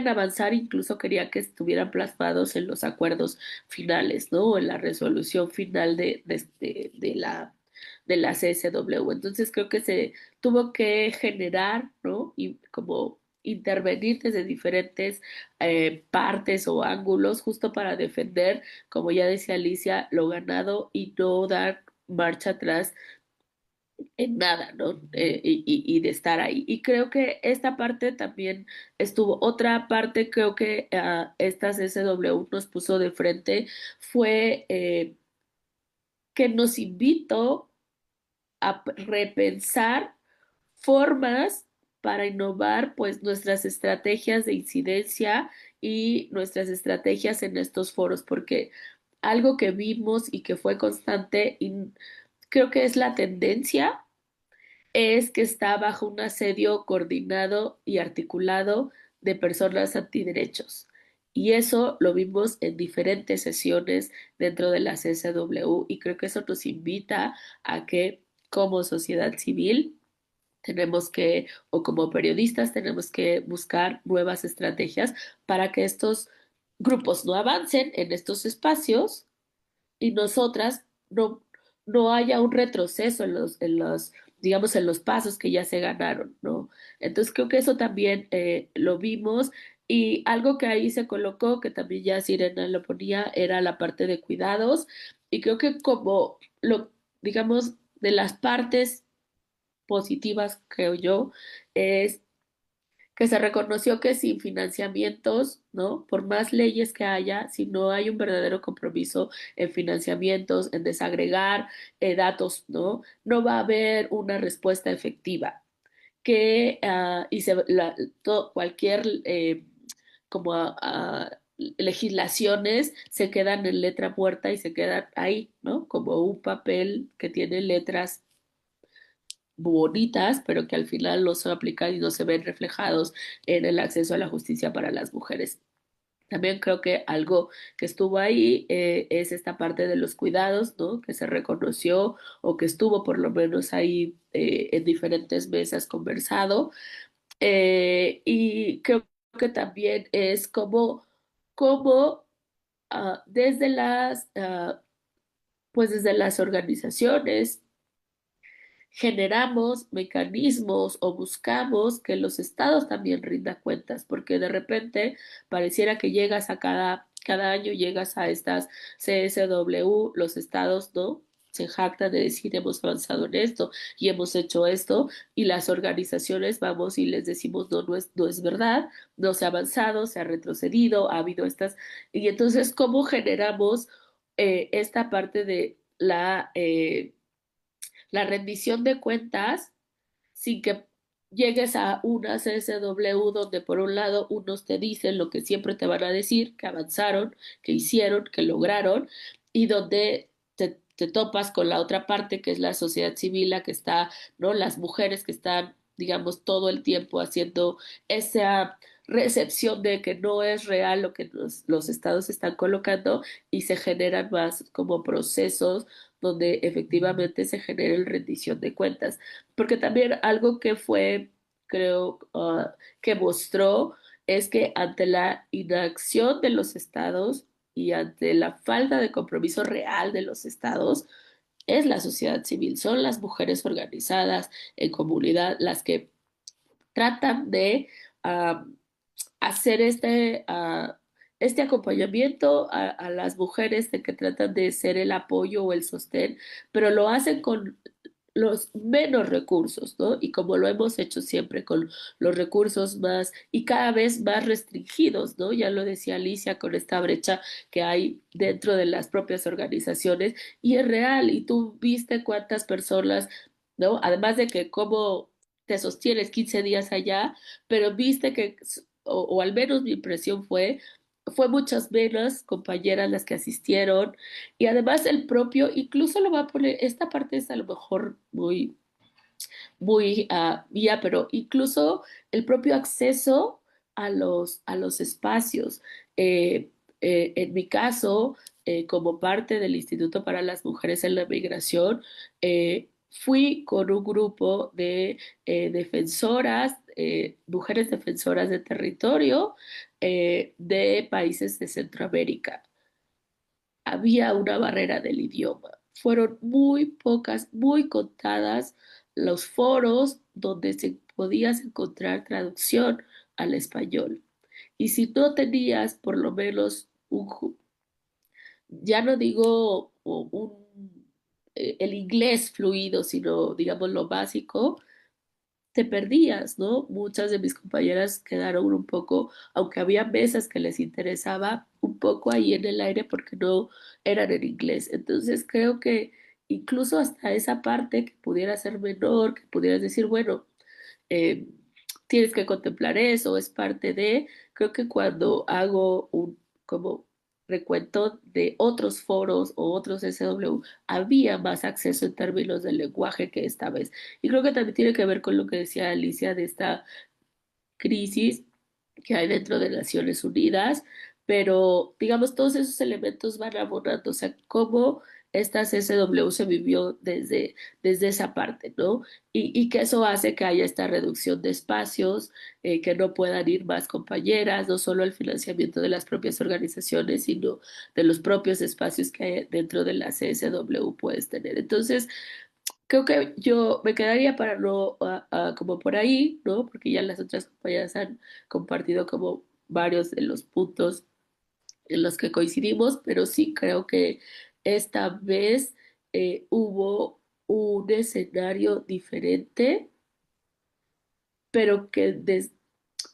avanzar, incluso querían que estuvieran plasmados en los acuerdos finales, ¿no? En la resolución final de la CSW. Entonces creo que se tuvo que generar, ¿no? Y como intervenir desde diferentes partes o ángulos justo para defender, como ya decía Alicia, lo ganado y no dar marcha atrás en nada, ¿no? Y de estar ahí. Y creo que esta parte también estuvo, otra parte creo que esta CSW nos puso de frente fue que nos invitó a repensar formas para innovar pues nuestras estrategias de incidencia y nuestras estrategias en estos foros, porque algo que vimos y que fue constante y creo que es la tendencia es que está bajo un asedio coordinado y articulado de personas antiderechos. Y eso lo vimos en diferentes sesiones dentro de la CSW y creo que eso nos invita a que como sociedad civil tenemos que, o como periodistas, tenemos que buscar nuevas estrategias para que estos grupos no avancen en estos espacios y nosotras no haya un retroceso digamos, en los pasos que ya se ganaron, ¿no? Entonces creo que eso también lo vimos y algo que ahí se colocó, que también ya Sirena lo ponía, era la parte de cuidados y creo que como digamos, de las partes positivas, creo yo, es que se reconoció que sin financiamientos, ¿no? Por más leyes que haya, si no hay un verdadero compromiso en financiamientos, en desagregar datos, ¿no? No va a haber una respuesta efectiva. Que y cualquier como legislaciones se quedan en letra muerta y se quedan ahí, ¿no? Como un papel que tiene letras bonitas, pero que al final no se aplican y no se ven reflejados en el acceso a la justicia para las mujeres. También creo que algo que estuvo ahí es esta parte de los cuidados, ¿no? Que se reconoció o que estuvo por lo menos ahí en diferentes mesas conversado. Y creo que también es como desde pues desde las organizaciones generamos mecanismos o buscamos que los estados también rindan cuentas, porque de repente pareciera que llegas a cada año llegas a estas CSW, los estados, ¿no? Se jactan de decir hemos avanzado en esto y hemos hecho esto y las organizaciones vamos y les decimos no es verdad, no se ha avanzado, se ha retrocedido, ha habido estas y entonces cómo generamos esta parte de la rendición de cuentas sin que llegues a una CSW donde por un lado unos te dicen lo que siempre te van a decir, que avanzaron, que hicieron, que lograron, y donde te topas con la otra parte que es la sociedad civil, la que está, ¿no? Las mujeres que están, digamos, todo el tiempo haciendo esa recepción de que no es real lo que los estados están colocando y se generan más como procesos donde efectivamente se genere el rendición de cuentas. Porque también algo que fue, creo, que mostró es que ante la inacción de los estados y ante la falta de compromiso real de los estados, es la sociedad civil, son las mujeres organizadas en comunidad las que tratan de uh, hacer este acompañamiento a las mujeres de que tratan de ser el apoyo o el sostén, pero lo hacen los menos recursos, ¿no? Y como lo hemos hecho siempre con los recursos más y cada vez más restringidos, ¿no? Ya lo decía Alicia con esta brecha que hay dentro de las propias organizaciones y es real y tú viste cuántas personas, ¿no? Además de que cómo te sostienes 15 días allá, pero viste que, o al menos mi impresión fue muchas menos compañeras las que asistieron y además el propio, incluso lo va a poner, esta parte es a lo mejor muy ya, pero incluso el propio acceso a los espacios. En mi caso, como parte del Instituto para las Mujeres en la Migración, fui con un grupo de defensoras, mujeres defensoras de territorio de países de Centroamérica. Había una barrera del idioma. Fueron muy pocas, muy contadas los foros donde se podías encontrar traducción al español. Y si no tenías por lo menos ya no digo el inglés fluido, sino digamos lo básico, te perdías, ¿no? Muchas de mis compañeras quedaron un poco, aunque había mesas que les interesaba, un poco ahí en el aire porque no eran en inglés. Entonces creo que incluso hasta esa parte que pudiera ser menor, que pudieras decir, bueno, eh, tienes que contemplar eso, es parte de, creo que cuando hago un como recuento de otros foros o otros SW, había más acceso en términos del lenguaje que esta vez. Y creo que también tiene que ver con lo que decía Alicia de esta crisis que hay dentro de Naciones Unidas, pero digamos, todos esos elementos van abonando, o sea, cómo esta CSW se vivió desde esa parte, ¿no? Y que eso hace que haya esta reducción de espacios, que no puedan ir más compañeras, no solo el financiamiento de las propias organizaciones, sino de los propios espacios que hay dentro de la CSW puedes tener. Entonces, creo que yo me quedaría para no como por ahí, ¿no? Porque ya las otras compañeras han compartido como varios de los puntos en los que coincidimos, pero sí creo que esta vez hubo un escenario diferente, pero que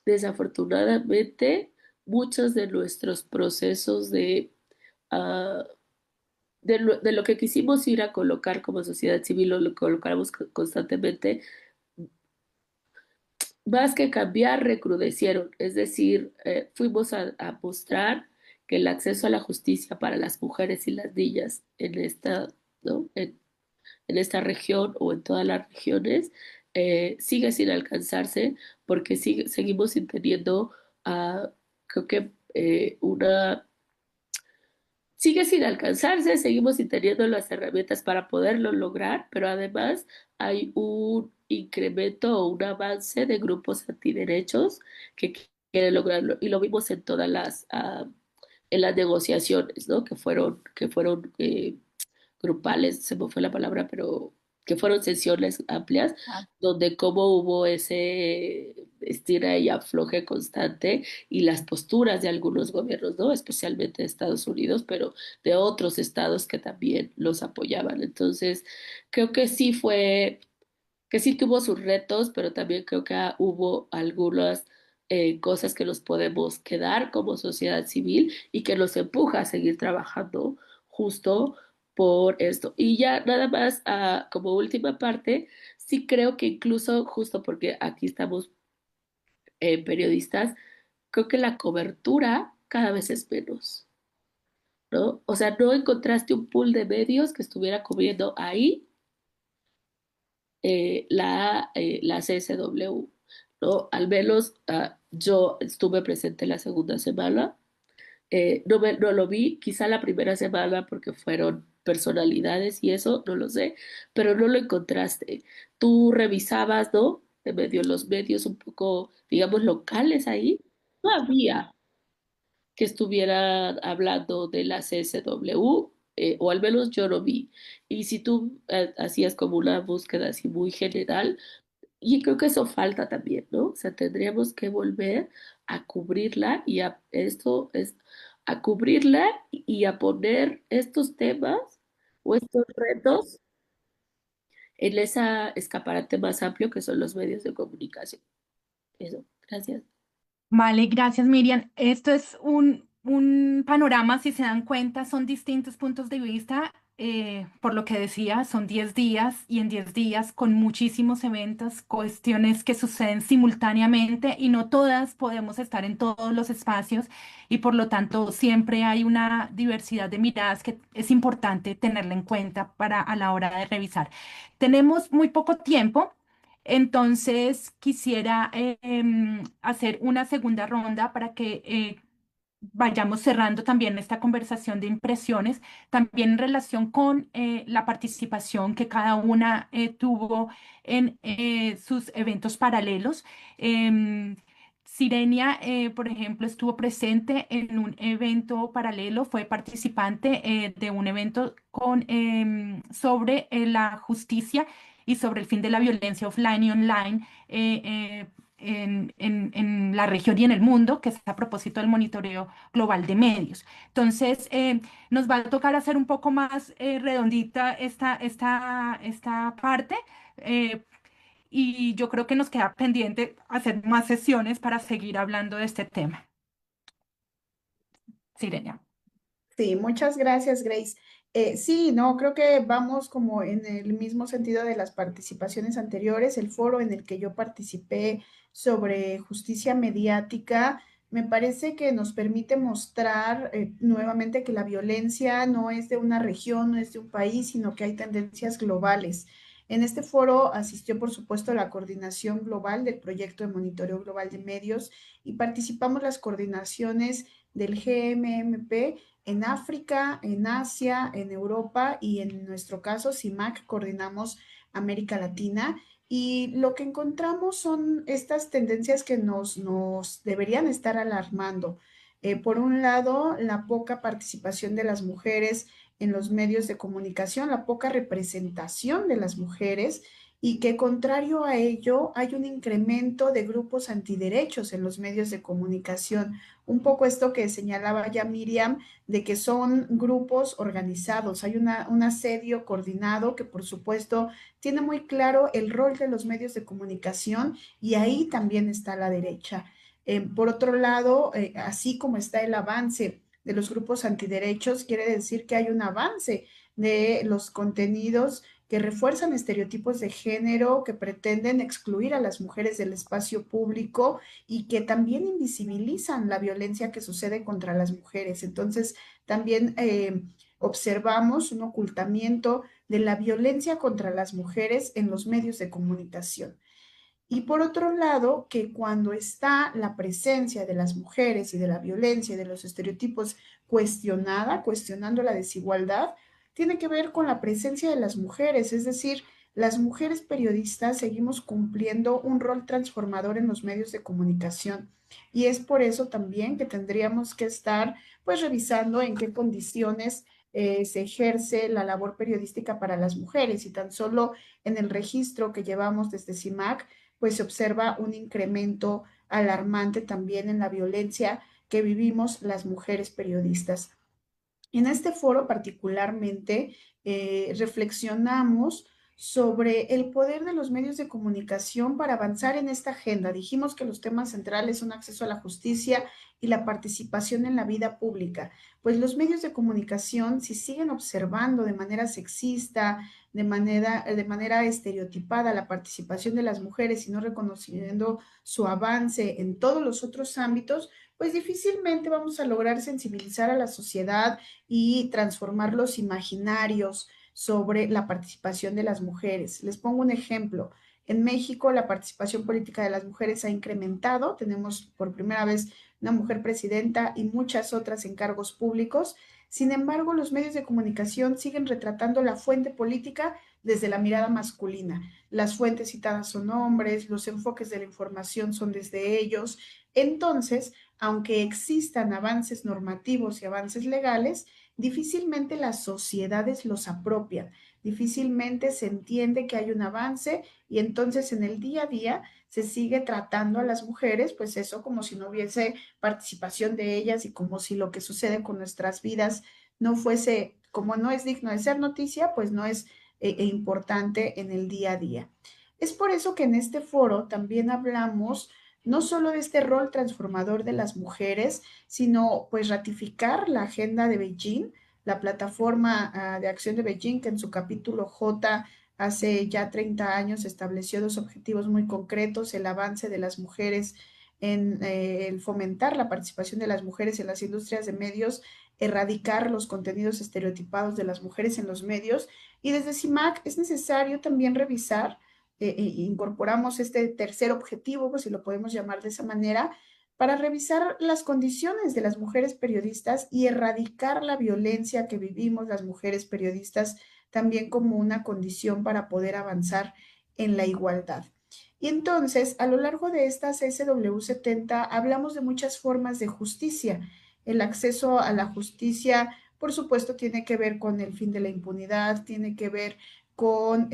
desafortunadamente muchos de nuestros procesos ah, de lo que quisimos ir a colocar como sociedad civil o lo colocáramos constantemente, más que cambiar, recrudecieron. Es decir, fuimos a mostrar que el acceso a la justicia para las mujeres y las niñas en esta, ¿no? En esta región o en todas las regiones sigue sin alcanzarse porque seguimos sin teniendo, creo que una sigue sin alcanzarse, seguimos sin teniendo las herramientas para poderlo lograr, pero además hay un incremento o un avance de grupos antiderechos que quieren lograrlo y lo vimos en todas en las negociaciones, ¿no? Que fueron grupales, se me fue la palabra, pero que fueron sesiones amplias, Ah, donde como hubo ese estira y afloje constante y las posturas de algunos gobiernos, ¿no? Especialmente de Estados Unidos, pero de otros estados que también los apoyaban. Entonces, creo que sí tuvo sus retos, pero también creo que hubo algunas cosas que nos podemos quedar como sociedad civil y que nos empuja a seguir trabajando justo por esto. Y ya nada más como última parte, sí creo que incluso justo porque aquí estamos periodistas, creo que la cobertura cada vez es menos, ¿no? O sea, no encontraste un pool de medios que estuviera cubriendo ahí la CSW, ¿no? Al menos yo estuve presente la segunda semana, no lo vi, quizá la primera semana porque fueron personalidades y eso, no lo sé, pero no lo encontraste. Tú revisabas, ¿no? De medio los medios un poco, digamos, locales ahí, no había que estuviera hablando de la CSW, o al menos yo lo vi. Y si tú hacías como una búsqueda así muy general, y creo que eso falta también, ¿no? O sea, tendríamos que volver a cubrirla y esto es a cubrirla y a poner estos temas o estos retos en ese escaparate más amplio que son los medios de comunicación. Eso, gracias. Vale, gracias Miriam. Esto es un panorama, si se dan cuenta, son distintos puntos de vista. Por lo que decía, son 10 días y en 10 días con muchísimos eventos, cuestiones que suceden simultáneamente y no todas podemos estar en todos los espacios y por lo tanto siempre hay una diversidad de miradas que es importante tenerla en cuenta para a la hora de revisar. Tenemos muy poco tiempo. Entonces, quisiera hacer una segunda ronda para que vayamos cerrando también esta conversación de impresiones, también en relación con la participación que cada una tuvo en sus eventos paralelos. Sirenia, por ejemplo, estuvo presente en un evento paralelo, fue participante de un evento sobre la justicia y sobre el fin de la violencia offline y online en la región y en el mundo, que es a propósito del monitoreo global de medios. Entonces, nos va a tocar hacer un poco más redondita esta parte. eh, y yo creo que nos queda pendiente hacer más sesiones para seguir hablando de este tema. Sirenia. Sí, muchas gracias, Grace. Sí, no, creo que vamos como en el mismo sentido de las participaciones anteriores. El foro en el que yo participé sobre justicia mediática me parece que nos permite mostrar nuevamente que la violencia no es de una región, no es de un país, sino que hay tendencias globales. En este foro asistió, por supuesto, la coordinación global del proyecto de monitoreo global de medios y participamos las coordinaciones del GMMP en África, en Asia, en Europa y en nuestro caso, CIMAC, coordinamos América Latina. Y lo que encontramos son estas tendencias que nos deberían estar alarmando. Por un lado, la poca participación de las mujeres en los medios de comunicación, la poca representación de las mujeres y que contrario a ello hay un incremento de grupos antiderechos en los medios de comunicación. Un poco esto que señalaba ya Miriam, de que son grupos organizados, hay un asedio coordinado que por supuesto tiene muy claro el rol de los medios de comunicación y ahí también está la derecha. Por otro lado, así como está el avance de los grupos antiderechos, quiere decir que hay un avance de los contenidos que refuerzan estereotipos de género, que pretenden excluir a las mujeres del espacio público y que también invisibilizan la violencia que sucede contra las mujeres. Entonces, también observamos un ocultamiento de la violencia contra las mujeres en los medios de comunicación. Y por otro lado, que cuando está la presencia de las mujeres y de la violencia y de los estereotipos cuestionando la desigualdad, tiene que ver con la presencia de las mujeres, es decir, las mujeres periodistas seguimos cumpliendo un rol transformador en los medios de comunicación. Y es por eso también que tendríamos que estar pues revisando en qué condiciones se ejerce la labor periodística para las mujeres y tan solo en el registro que llevamos desde CIMAC pues se observa un incremento alarmante también en la violencia que vivimos las mujeres periodistas. En este foro particularmente reflexionamos sobre el poder de los medios de comunicación para avanzar en esta agenda. Dijimos que los temas centrales son acceso a la justicia y la participación en la vida pública. Pues los medios de comunicación, si siguen observando de manera sexista, de manera estereotipada la participación de las mujeres y no reconociendo su avance en todos los otros ámbitos, pues difícilmente vamos a lograr sensibilizar a la sociedad y transformar los imaginarios sobre la participación de las mujeres. Les pongo un ejemplo. En México la participación política de las mujeres ha incrementado. Tenemos por primera vez una mujer presidenta y muchas otras en cargos públicos. Sin embargo, los medios de comunicación siguen retratando la fuente política desde la mirada masculina. Las fuentes citadas son hombres, los enfoques de la información son desde ellos. Entonces, aunque existan avances normativos y avances legales, difícilmente las sociedades los apropian, difícilmente se entiende que hay un avance y entonces en el día a día se sigue tratando a las mujeres, pues eso como si no hubiese participación de ellas y como si lo que sucede con nuestras vidas no fuese, como no es digno de ser noticia, pues no es e importante en el día a día. Es por eso que en este foro también hablamos no solo de este rol transformador de las mujeres, sino pues ratificar la agenda de Beijing, la plataforma de acción de Beijing, que en su capítulo J hace ya 30 años estableció dos objetivos muy concretos: el avance de las mujeres en el fomentar la participación de las mujeres en las industrias de medios, erradicar los contenidos estereotipados de las mujeres en los medios. Y desde CIMAC es necesario también revisar, incorporamos este tercer objetivo, pues si lo podemos llamar de esa manera, para revisar las condiciones de las mujeres periodistas y erradicar la violencia que vivimos las mujeres periodistas también como una condición para poder avanzar en la igualdad. Y entonces, a lo largo de estas SW70 hablamos de muchas formas de justicia. El acceso a la justicia, por supuesto, tiene que ver con el fin de la impunidad, tiene que ver con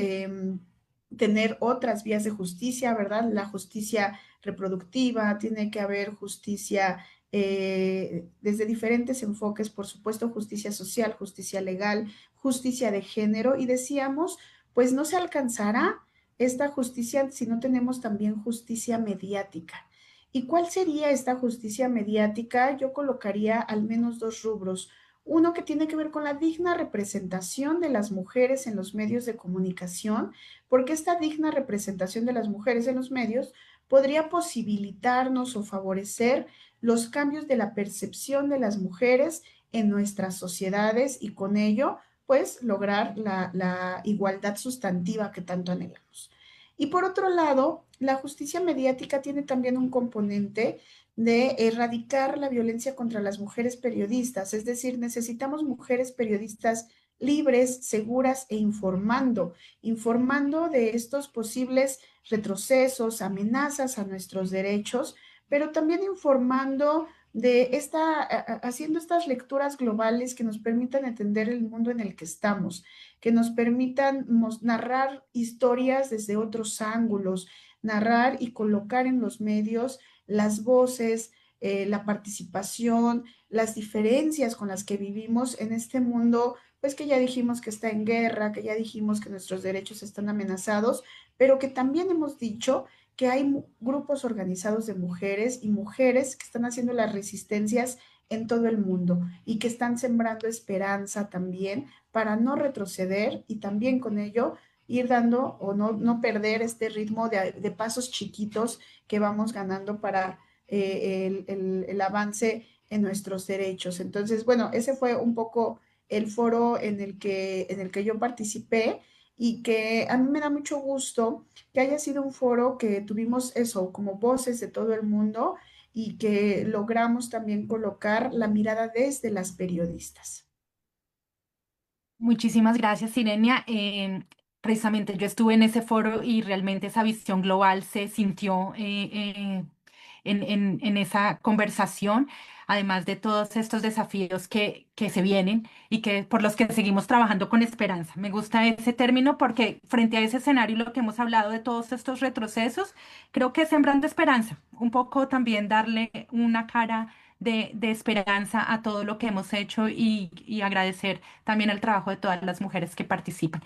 tener otras vías de justicia, ¿verdad? La justicia reproductiva, tiene que haber justicia desde diferentes enfoques, por supuesto, justicia social, justicia legal, justicia de género, y decíamos, pues no se alcanzará esta justicia si no tenemos también justicia mediática. ¿Y cuál sería esta justicia mediática? Yo colocaría al menos dos rubros. Uno que tiene que ver con la digna representación de las mujeres en los medios de comunicación, porque esta digna representación de las mujeres en los medios podría posibilitarnos o favorecer los cambios de la percepción de las mujeres en nuestras sociedades y con ello, pues, lograr la igualdad sustantiva que tanto anhelamos. Y por otro lado, la justicia mediática tiene también un componente de erradicar la violencia contra las mujeres periodistas, es decir, necesitamos mujeres periodistas libres, seguras e informando de estos posibles retrocesos, amenazas a nuestros derechos, pero también informando de haciendo estas lecturas globales que nos permitan entender el mundo en el que estamos, que nos permitan narrar historias desde otros ángulos, narrar y colocar en los medios las voces, la participación, las diferencias con las que vivimos en este mundo, pues que ya dijimos que está en guerra, que ya dijimos que nuestros derechos están amenazados, pero que también hemos dicho que hay grupos organizados de mujeres y mujeres que están haciendo las resistencias en todo el mundo y que están sembrando esperanza también para no retroceder y también con ello ir dando o no perder este ritmo de pasos chiquitos que vamos ganando para el avance en nuestros derechos. Entonces, bueno, ese fue un poco el foro en el que yo participé y que a mí me da mucho gusto que haya sido un foro que tuvimos eso, como voces de todo el mundo y que logramos también colocar la mirada desde las periodistas. Muchísimas gracias, Sirenia. Precisamente yo estuve en ese foro y realmente esa visión global se sintió en esa conversación, además de todos estos desafíos que se vienen y que por los que seguimos trabajando con esperanza. Me gusta ese término porque frente a ese escenario y lo que hemos hablado de todos estos retrocesos, creo que sembrando esperanza, un poco también darle una cara de esperanza a todo lo que hemos hecho y agradecer también el trabajo de todas las mujeres que participan.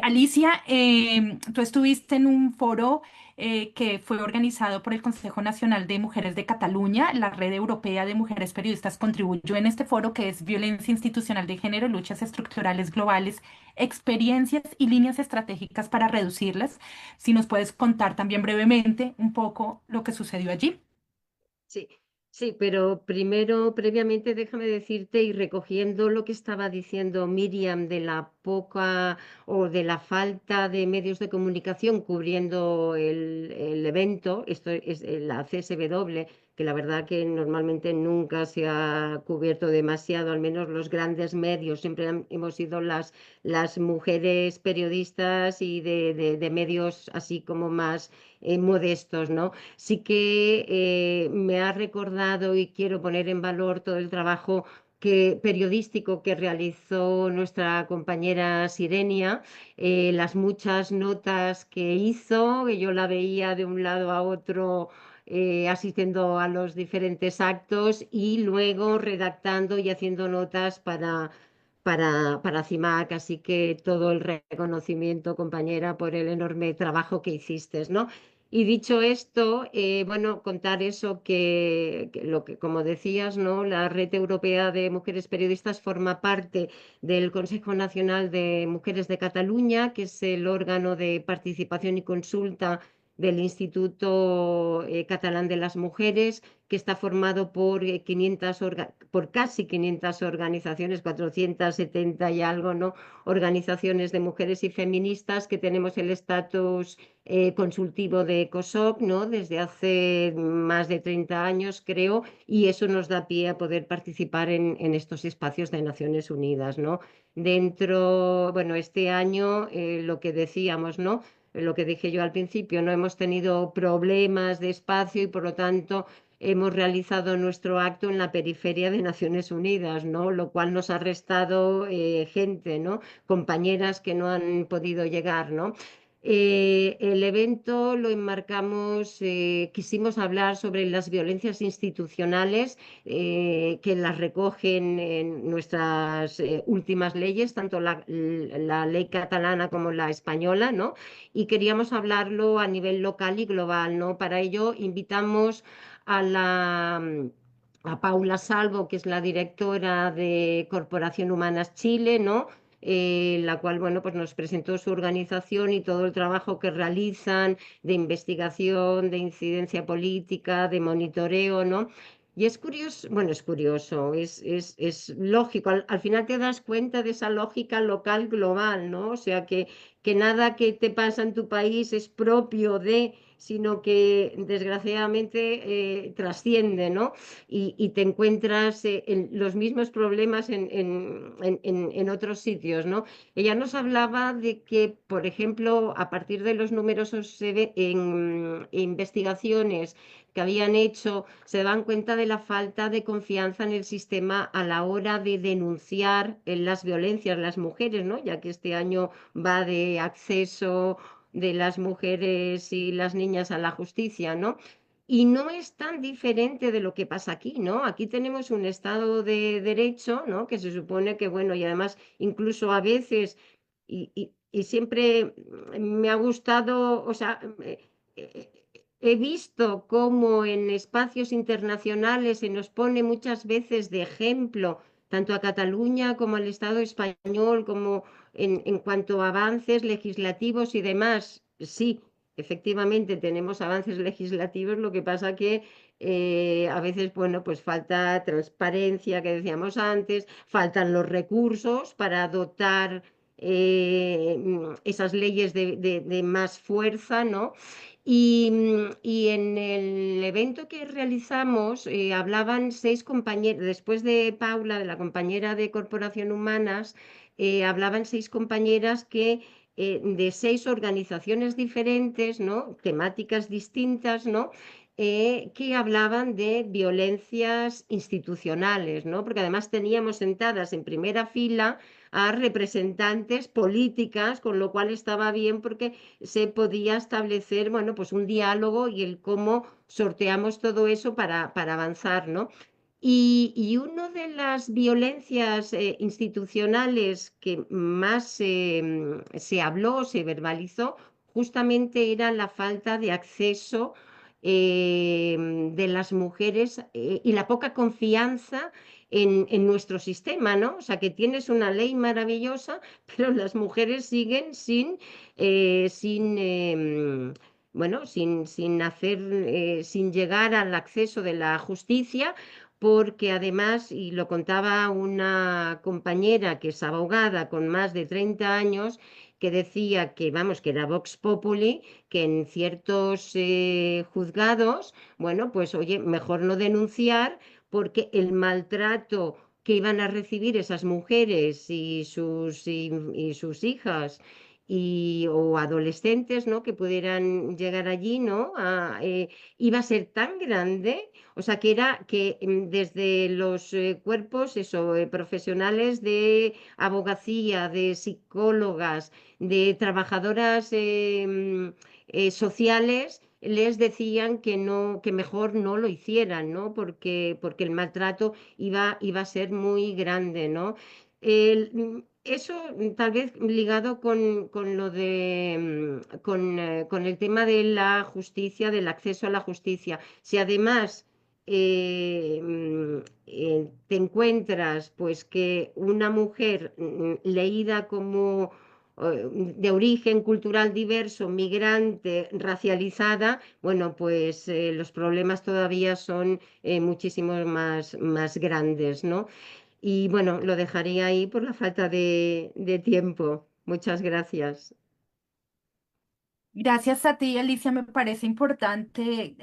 Alicia, tú estuviste en un foro que fue organizado por el Consejo Nacional de Mujeres de Cataluña. La Red Europea de Mujeres Periodistas contribuyó en este foro que es Violencia Institucional de Género, Luchas Estructurales Globales, Experiencias y Líneas Estratégicas para Reducirlas. Si nos puedes contar también brevemente un poco lo que sucedió allí. Sí, sí, pero primero, previamente, déjame decirte, y recogiendo lo que estaba diciendo Miriam de la poca o de la falta de medios de comunicación cubriendo el evento, esto es la CSW, que la verdad que normalmente nunca se ha cubierto demasiado, al menos los grandes medios, siempre hemos sido las mujeres periodistas y de medios así como más modestos, ¿no? Sí que me ha recordado y quiero poner en valor todo el trabajo periodístico que realizó nuestra compañera Sirenia, las muchas notas que hizo, que yo la veía de un lado a otro asistiendo a los diferentes actos y luego redactando y haciendo notas para CIMAC, así que todo el reconocimiento, compañera, por el enorme trabajo que hiciste, ¿no? Y dicho esto, bueno, contar eso que lo que, como decías, ¿no? La Red Europea de Mujeres Periodistas forma parte del Consejo Nacional de Mujeres de Cataluña, que es el órgano de participación y consulta del Instituto Catalán de las Mujeres, que está formado por, por casi 500 organizaciones, 470 y algo, ¿no? Organizaciones de mujeres y feministas, que tenemos el estatus consultivo de ECOSOC, ¿no? Desde hace más de 30 años, creo, y eso nos da pie a poder participar en estos espacios de Naciones Unidas, ¿no? Dentro, bueno, este año, lo que decíamos, ¿no? Lo que dije yo al principio, no hemos tenido problemas de espacio y por lo tanto hemos realizado nuestro acto en la periferia de Naciones Unidas, ¿no? Lo cual nos ha restado gente, ¿no? Compañeras que no han podido llegar, ¿no? El evento lo enmarcamos, quisimos hablar sobre las violencias institucionales que las recogen en nuestras últimas leyes, tanto la ley catalana como la española, ¿no? Y queríamos hablarlo a nivel local y global, ¿no? Para ello invitamos a a Paula Salvo, que es la directora de Corporación Humanas Chile, ¿no? La cual, bueno, pues nos presentó su organización y todo el trabajo que realizan de investigación, de incidencia política, de monitoreo, ¿no? Y es curioso, bueno, es curioso, es lógico, al final te das cuenta de esa lógica local global, ¿no? O sea, que nada que te pasa en tu país es propio de, sino que desgraciadamente trasciende, ¿no? Y te encuentras en los mismos problemas en otros sitios, ¿no? Ella nos hablaba de que, por ejemplo, a partir de los numerosos investigaciones que habían hecho, se dan cuenta de la falta de confianza en el sistema a la hora de denunciar las violencias de las mujeres, ¿no? Ya que este año va de acceso de las mujeres y las niñas a la justicia, ¿no? Y no es tan diferente de lo que pasa aquí, ¿no? Aquí tenemos un Estado de Derecho, ¿no? Que se supone que, bueno, y además incluso a veces, y siempre me ha gustado, o sea, eh, he visto cómo en espacios internacionales se nos pone muchas veces de ejemplo, tanto a Cataluña como al Estado español, como en cuanto a avances legislativos y demás. Sí, efectivamente tenemos avances legislativos, lo que pasa que a veces, bueno, pues falta transparencia, que decíamos antes, faltan los recursos para dotar esas leyes de más fuerza, ¿no? Y en el evento que realizamos hablaban 6 compañeros, después de Paula, de la compañera de Corporación Humanas, hablaban 6 compañeras que de 6 organizaciones diferentes, ¿no? Temáticas distintas, ¿no? Que hablaban de violencias institucionales, ¿no? Porque además teníamos sentadas en primera fila a representantes políticas, con lo cual estaba bien porque se podía establecer, bueno, pues un diálogo y el cómo sorteamos todo eso para avanzar, ¿no? Y una de las violencias institucionales que más se habló, se verbalizó, justamente era la falta de acceso de las mujeres y la poca confianza en nuestro sistema, ¿no? O sea, que tienes una ley maravillosa, pero las mujeres siguen bueno, sin llegar al acceso de la justicia, porque además, y lo contaba una compañera que es abogada con más de 30 años, que decía que, vamos, que era Vox Populi, que en ciertos juzgados, bueno, pues oye, mejor no denunciar porque el maltrato que iban a recibir esas mujeres y sus hijas o adolescentes, ¿no? Que pudieran llegar allí, ¿no? Iba a ser tan grande, o sea, que era que desde los cuerpos profesionales de abogacía, de psicólogas, de trabajadoras sociales, les decían que no, que mejor no lo hicieran, ¿no? Porque el maltrato iba a ser muy grande, ¿no? Eso tal vez ligado con lo de con el tema de la justicia, del acceso a la justicia. Si además te encuentras pues que una mujer leída como de origen cultural diverso, migrante, racializada, bueno, pues los problemas todavía son muchísimos más grandes, ¿no? Y bueno, lo dejaría ahí por la falta de tiempo. Muchas gracias. Gracias a ti, Alicia, me parece importante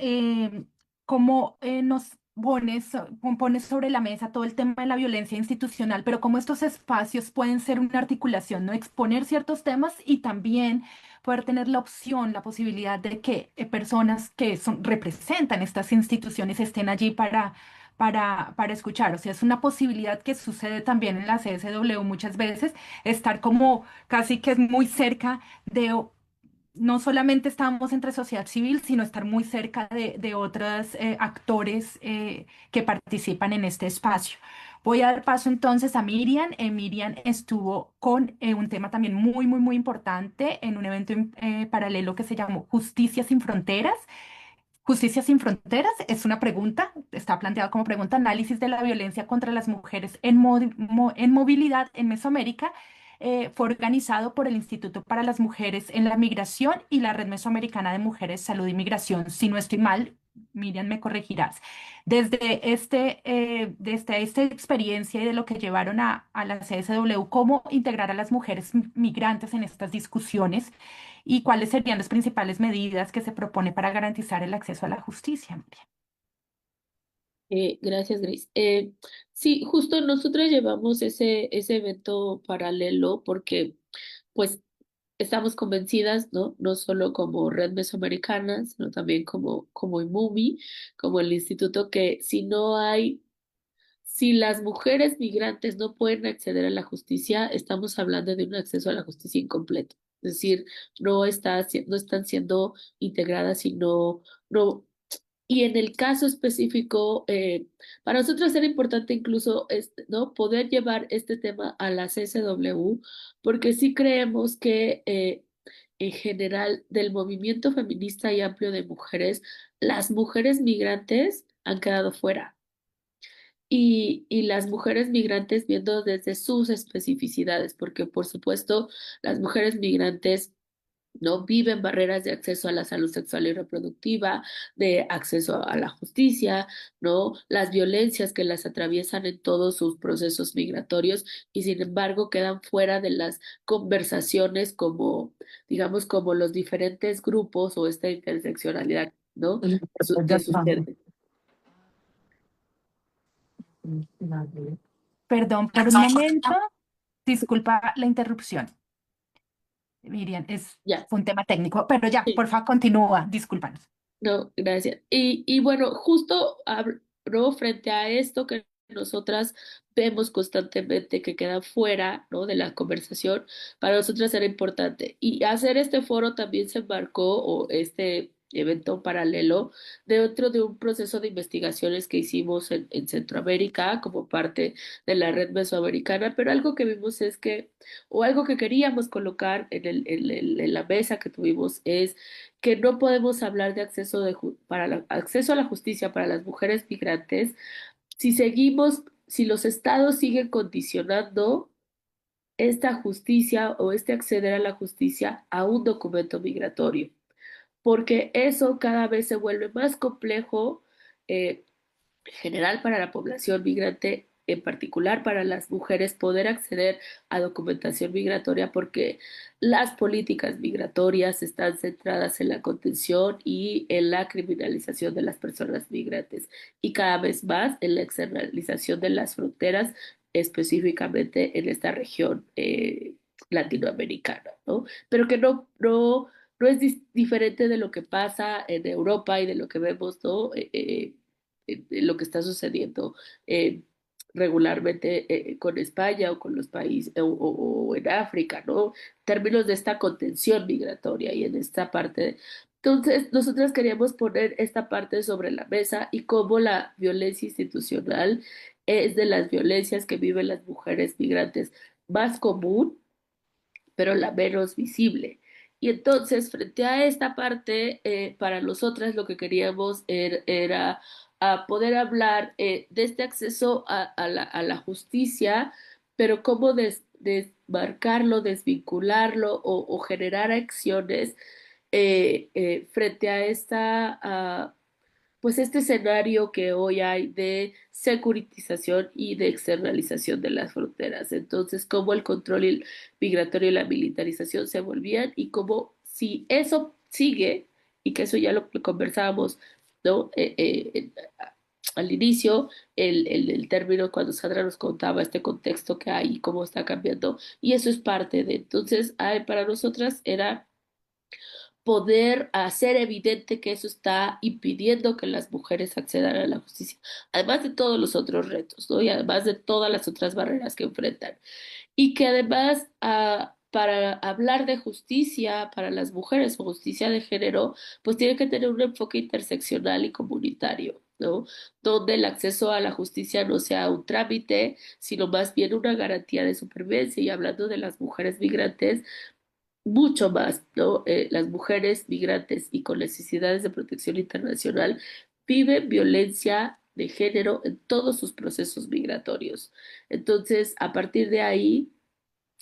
cómo nos pones sobre la mesa todo el tema de la violencia institucional, pero cómo estos espacios pueden ser una articulación, ¿no? Exponer ciertos temas y también poder tener la opción, la posibilidad de que personas que representan estas instituciones estén allí para escuchar. O sea, es una posibilidad que sucede también en la CSW muchas veces, estar como casi que es muy cerca de no solamente estamos entre sociedad civil, sino estar muy cerca de otros actores que participan en este espacio. Voy a dar paso entonces a Miriam. Miriam estuvo con un tema también muy importante en un evento paralelo que se llamó Justicia sin Fronteras. Justicia sin Fronteras es una pregunta, está planteado como pregunta, análisis de la violencia contra las mujeres en movilidad en Mesoamérica. Fue organizado por el Instituto para las Mujeres en la Migración y la Red Mesoamericana de Mujeres, Salud y Migración. Si no estoy mal, Miriam, me corregirás. Desde esta experiencia y de lo que llevaron a la CSW, cómo integrar a las mujeres migrantes en estas discusiones y cuáles serían las principales medidas que se propone para garantizar el acceso a la justicia, María. Gracias, Grace. Sí, justo nosotros llevamos ese evento paralelo porque, pues, estamos convencidas, ¿no? No solo como Red Mesoamericana, sino también como IMUMI, como el instituto, que si las mujeres migrantes no pueden acceder a la justicia, estamos hablando de un acceso a la justicia incompleto. Es decir, no están siendo integradas y no, y en el caso específico, para nosotros era importante incluso ¿no? poder llevar este tema a la CSW, porque sí creemos que en general del movimiento feminista y amplio de mujeres, las mujeres migrantes han quedado fuera. Y las mujeres migrantes viendo desde sus especificidades, porque por supuesto las mujeres migrantes no viven barreras de acceso a la salud sexual y reproductiva, de acceso a la justicia, ¿no? Las violencias que las atraviesan en todos sus procesos migratorios y sin embargo quedan fuera de las conversaciones como, digamos, como los diferentes grupos o esta interseccionalidad, ¿no? Que sucede. Perdón por un momento, disculpa la interrupción. Miriam, Ya. fue un tema técnico, pero ya, Sí. por favor, continúa, discúlpanos. No, gracias. Y bueno, justo abro frente a esto que nosotras vemos constantemente que queda fuera, ¿no? de la conversación, para nosotras era importante. Y hacer este foro también se embarcó, o este evento paralelo, dentro de un proceso de investigaciones que hicimos en Centroamérica como parte de la red mesoamericana, pero algo que vimos es que, o algo que queríamos colocar en la mesa que tuvimos es que no podemos hablar de acceso a la justicia para las mujeres migrantes si los estados siguen condicionando esta justicia o este acceder a la justicia a un documento migratorio, porque eso cada vez se vuelve más complejo, eh, general para la población migrante, en particular para las mujeres, poder acceder a documentación migratoria porque las políticas migratorias están centradas en la contención y en la criminalización de las personas migrantes y cada vez más en la externalización de las fronteras, específicamente en esta región latinoamericana, ¿no? Pero que no es diferente de lo que pasa en Europa y de lo que vemos, ¿no? Lo que está sucediendo eh, regularmente con España o con los países o en África, ¿no? En términos de esta contención migratoria y en esta parte. Entonces, nosotras queríamos poner esta parte sobre la mesa y cómo la violencia institucional es de las violencias que viven las mujeres migrantes más común, pero la menos visible. Y entonces, frente a esta parte, para nosotras lo que queríamos era poder hablar de este acceso a la justicia, pero cómo desmarcarlo, desvincularlo o generar acciones frente a pues este escenario que hoy hay de securitización y de externalización de las fronteras. Entonces, cómo el migratorio y la militarización se volvían y cómo si eso sigue, y que eso ya lo conversábamos, ¿no? Al inicio, el término cuando Sandra nos contaba este contexto que hay y cómo está cambiando, y eso es parte de, entonces, para nosotras era poder hacer evidente que eso está impidiendo que las mujeres accedan a la justicia, además de todos los otros retos, ¿no? Y además de todas las otras barreras que enfrentan. Y que además, para hablar de justicia para las mujeres o justicia de género, pues tiene que tener un enfoque interseccional y comunitario, ¿no? Donde el acceso a la justicia no sea un trámite, sino más bien una garantía de supervivencia. Y hablando de las mujeres migrantes, mucho más, ¿no? Las mujeres migrantes y con necesidades de protección internacional viven violencia de género en todos sus procesos migratorios. Entonces, a partir de ahí,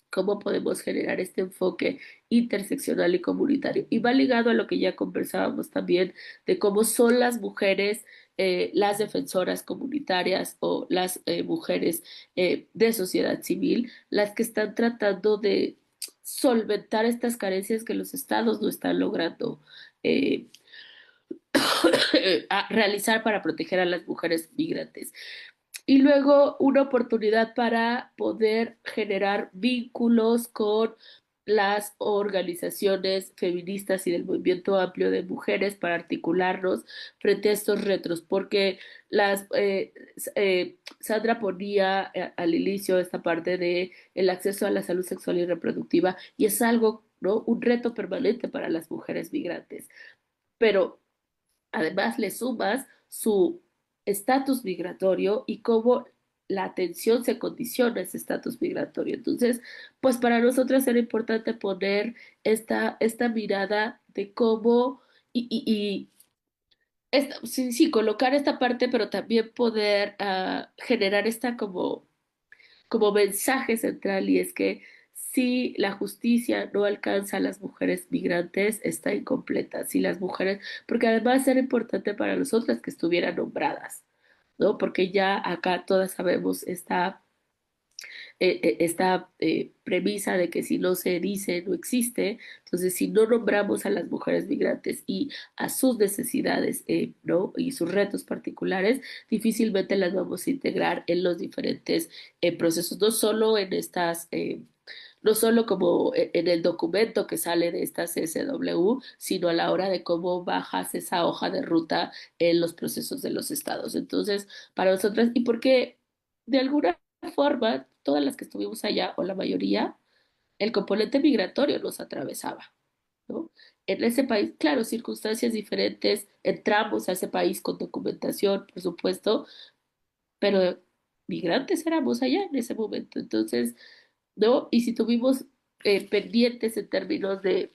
¿cómo podemos generar este enfoque interseccional y comunitario? Y va ligado a lo que ya conversábamos también de cómo son las mujeres, las defensoras comunitarias o las mujeres de sociedad civil, las que están tratando de solventar estas carencias que los estados no están logrando eh, realizar para proteger a las mujeres migrantes. Y luego una oportunidad para poder generar vínculos con las organizaciones feministas y del movimiento amplio de mujeres para articularnos frente a estos retos, porque Sandra ponía al inicio esta parte de el acceso a la salud sexual y reproductiva y es algo, ¿no? Un reto permanente para las mujeres migrantes, pero además le sumas su estatus migratorio y cómo la atención se condiciona a ese estatus migratorio. Entonces, pues para nosotros era importante poner esta mirada de cómo y sí, sí, colocar esta parte, pero también poder generar esta como mensaje central y es que si la justicia no alcanza a las mujeres migrantes, está incompleta. Si las mujeres, porque además era importante para nosotras que estuvieran nombradas, ¿no? Porque ya acá todas sabemos esta premisa de que si no se dice, no existe. Entonces, si no nombramos a las mujeres migrantes y a sus necesidades, ¿no? Y sus retos particulares, difícilmente las vamos a integrar en los diferentes procesos, no solo en no solo como en el documento que sale de esta CSW, sino a la hora de cómo bajas esa hoja de ruta en los procesos de los estados. Entonces, para nosotras, y porque de alguna forma, todas las que estuvimos allá, o la mayoría, el componente migratorio nos atravesaba, ¿no? En ese país, claro, circunstancias diferentes, entramos a ese país con documentación, por supuesto, pero migrantes éramos allá en ese momento. Entonces, ¿no? Y si tuvimos pendientes en términos de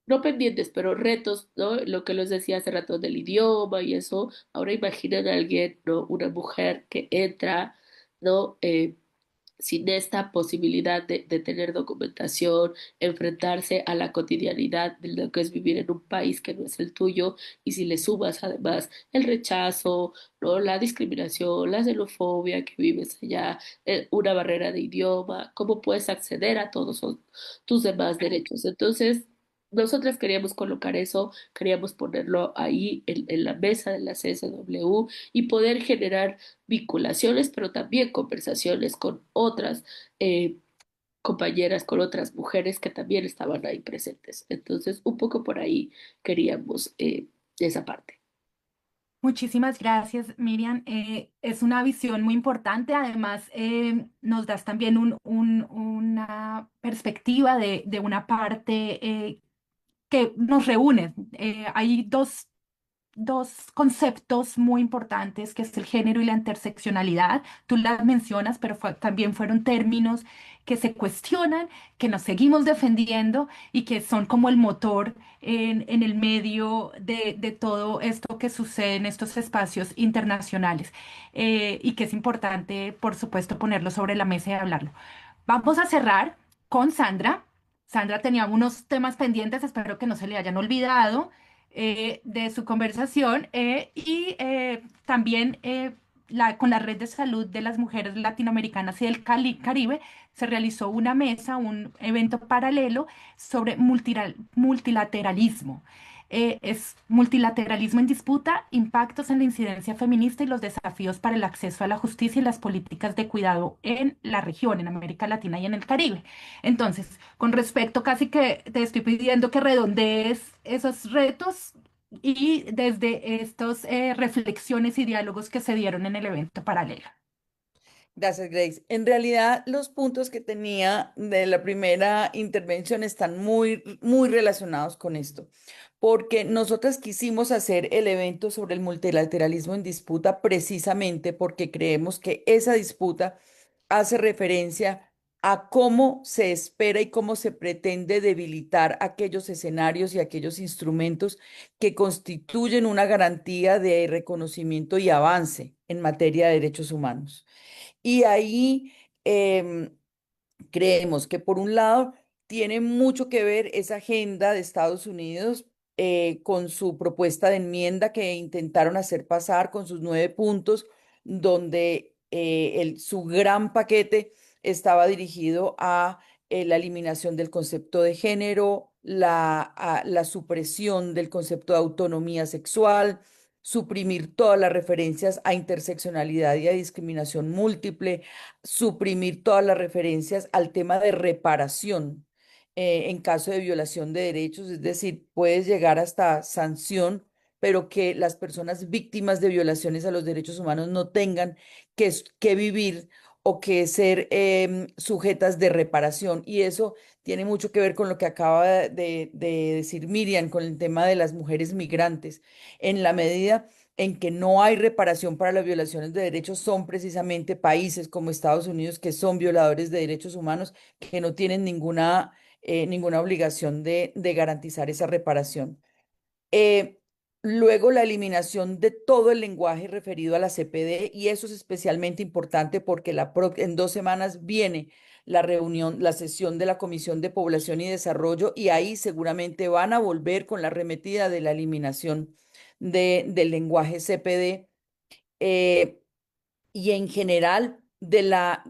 no pendientes, pero retos, ¿no? Lo que les decía hace rato del idioma y eso, ahora imaginen a alguien, ¿no? Una mujer que entra, ¿no? Sin esta posibilidad de tener documentación, enfrentarse a la cotidianidad de lo que es vivir en un país que no es el tuyo, y si le sumas además el rechazo, ¿no? La discriminación, la xenofobia que vives allá, una barrera de idioma, ¿cómo puedes acceder a todos tus demás derechos? Entonces, nosotras queríamos colocar eso, queríamos ponerlo ahí en la mesa de la CSW y poder generar vinculaciones, pero también conversaciones con otras compañeras, con otras mujeres que también estaban ahí presentes. Entonces, un poco por ahí queríamos esa parte. Muchísimas gracias, Miriam. Es una visión muy importante. Además, nos das también una perspectiva de una parte que nos reúne. Hay dos dos conceptos muy importantes, que es el género y la interseccionalidad. Tú las mencionas, pero también fueron términos que se cuestionan, que nos seguimos defendiendo y que son como el motor en el medio de todo esto que sucede en estos espacios internacionales, y que es importante, por supuesto, ponerlo sobre la mesa y hablarlo. Vamos a cerrar con Sandra. Sandra tenía unos temas pendientes, espero que no se le hayan olvidado de su conversación, y también con la Red de Salud de las Mujeres Latinoamericanas y del Caribe se realizó una mesa, un evento paralelo sobre multilateralismo. Es multilateralismo en disputa, impactos en la incidencia feminista y los desafíos para el acceso a la justicia y las políticas de cuidado en la región, en América Latina y en el Caribe. Entonces, con respecto, casi que te estoy pidiendo que redondees esos retos y desde estas reflexiones y diálogos que se dieron en el evento paralelo. Gracias, Grace. En realidad, los puntos que tenía de la primera intervención están muy relacionados con esto, porque nosotras quisimos hacer el evento sobre el multilateralismo en disputa precisamente porque creemos que esa disputa hace referencia a cómo se espera y cómo se pretende debilitar aquellos escenarios y aquellos instrumentos que constituyen una garantía de reconocimiento y avance en materia de derechos humanos. Y ahí creemos que por un lado tiene mucho que ver esa agenda de Estados Unidos con su propuesta de enmienda que intentaron hacer pasar con sus 9 puntos, donde su gran paquete estaba dirigido a la eliminación del concepto de género, la supresión del concepto de autonomía sexual, suprimir todas las referencias a interseccionalidad y a discriminación múltiple, suprimir todas las referencias al tema de reparación en caso de violación de derechos, es decir, puedes llegar hasta sanción, pero que las personas víctimas de violaciones a los derechos humanos no tengan que vivir o que ser sujetas de reparación. Y eso tiene mucho que ver con lo que acaba de decir Miriam, con el tema de las mujeres migrantes. En la medida en que no hay reparación para las violaciones de derechos, son precisamente países como Estados Unidos que son violadores de derechos humanos, que no tienen ninguna obligación de garantizar esa reparación. Eh, Luego, la eliminación de todo el lenguaje referido a la CPD, y eso es especialmente importante porque en 2 semanas viene la reunión, la sesión de la Comisión de Población y Desarrollo, y ahí seguramente van a volver con la arremetida de la eliminación del lenguaje CPD, eh, y en general de la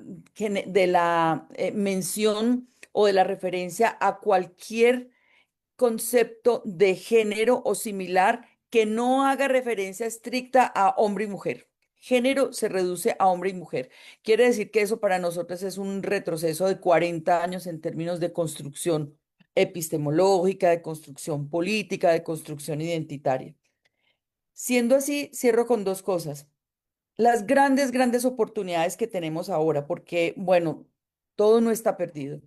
mención o de la referencia a cualquier concepto de género o similar que no haga referencia estricta a hombre y mujer. Género se reduce a hombre y mujer. Quiere decir que eso para nosotros es un retroceso de 40 años en términos de construcción epistemológica, de construcción política, de construcción identitaria. Siendo así, cierro con 2 cosas. Las grandes oportunidades que tenemos ahora, porque, bueno, todo no está perdido.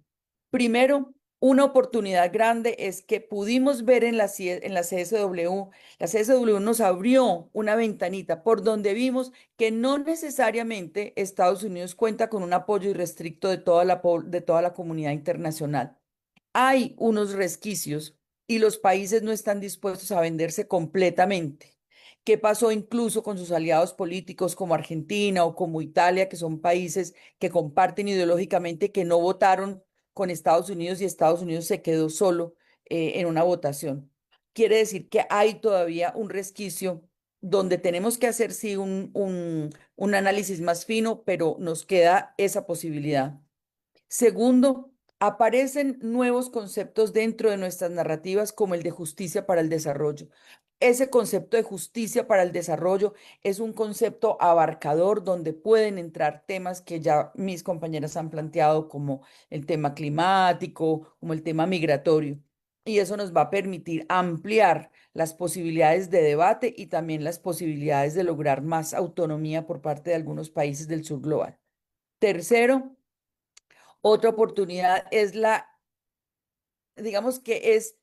Primero, una oportunidad grande es que pudimos ver en la CSW, la CSW nos abrió una ventanita por donde vimos que no necesariamente Estados Unidos cuenta con un apoyo irrestricto de toda la comunidad internacional. Hay unos resquicios y los países no están dispuestos a venderse completamente. ¿Qué pasó incluso con sus aliados políticos como Argentina o como Italia, que son países que comparten ideológicamente, que no votaron con Estados Unidos y Estados Unidos se quedó solo en una votación? Quiere decir que hay todavía un resquicio donde tenemos que hacer, sí, un análisis más fino, pero nos queda esa posibilidad. Segundo, aparecen nuevos conceptos dentro de nuestras narrativas como el de justicia para el desarrollo. Ese concepto de justicia para el desarrollo es un concepto abarcador donde pueden entrar temas que ya mis compañeras han planteado, como el tema climático, como el tema migratorio. Y eso nos va a permitir ampliar las posibilidades de debate y también las posibilidades de lograr más autonomía por parte de algunos países del sur global. Tercero, otra oportunidad es digamos que es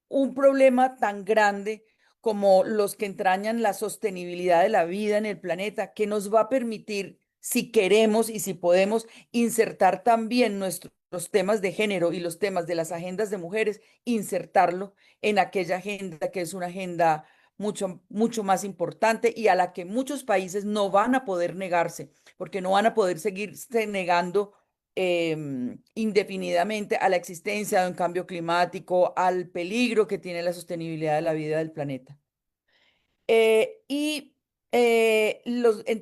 un problema tan grande como los que entrañan la sostenibilidad de la vida en el planeta, que nos va a permitir, si queremos y si podemos, insertar también nuestros temas de género y los temas de las agendas de mujeres, insertarlo en aquella agenda que es una agenda mucho más importante y a la que muchos países no van a poder negarse, porque no van a poder seguirse negando indefinidamente a la existencia de un cambio climático, al peligro que tiene la sostenibilidad de la vida del planeta. En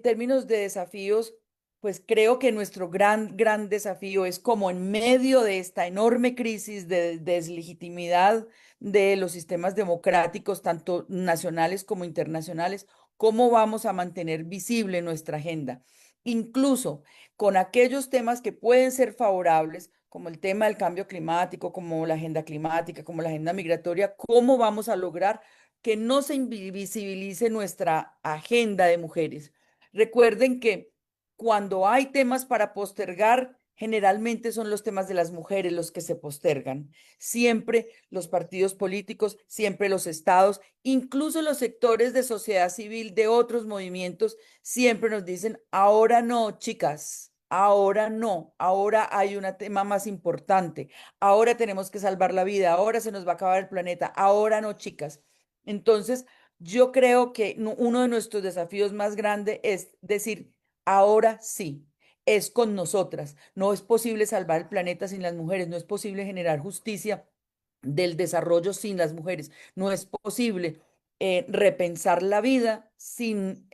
términos de desafíos, pues creo que nuestro gran desafío es como en medio de esta enorme crisis de deslegitimidad de los sistemas democráticos, tanto nacionales como internacionales, cómo vamos a mantener visible nuestra agenda, incluso con aquellos temas que pueden ser favorables, como el tema del cambio climático, como la agenda climática, como la agenda migratoria, cómo vamos a lograr que no se invisibilice nuestra agenda de mujeres. Recuerden que cuando hay temas para postergar, generalmente son los temas de las mujeres los que se postergan. Siempre los partidos políticos, siempre los estados, incluso los sectores de sociedad civil de otros movimientos, siempre nos dicen, ahora no, chicas. Ahora no, ahora hay un tema más importante, ahora tenemos que salvar la vida, ahora se nos va a acabar el planeta, ahora no, chicas. Entonces, yo creo que uno de nuestros desafíos más grandes es decir, ahora sí, es con nosotras. No es posible salvar el planeta sin las mujeres, no es posible generar justicia del desarrollo sin las mujeres, no es posible repensar la vida sin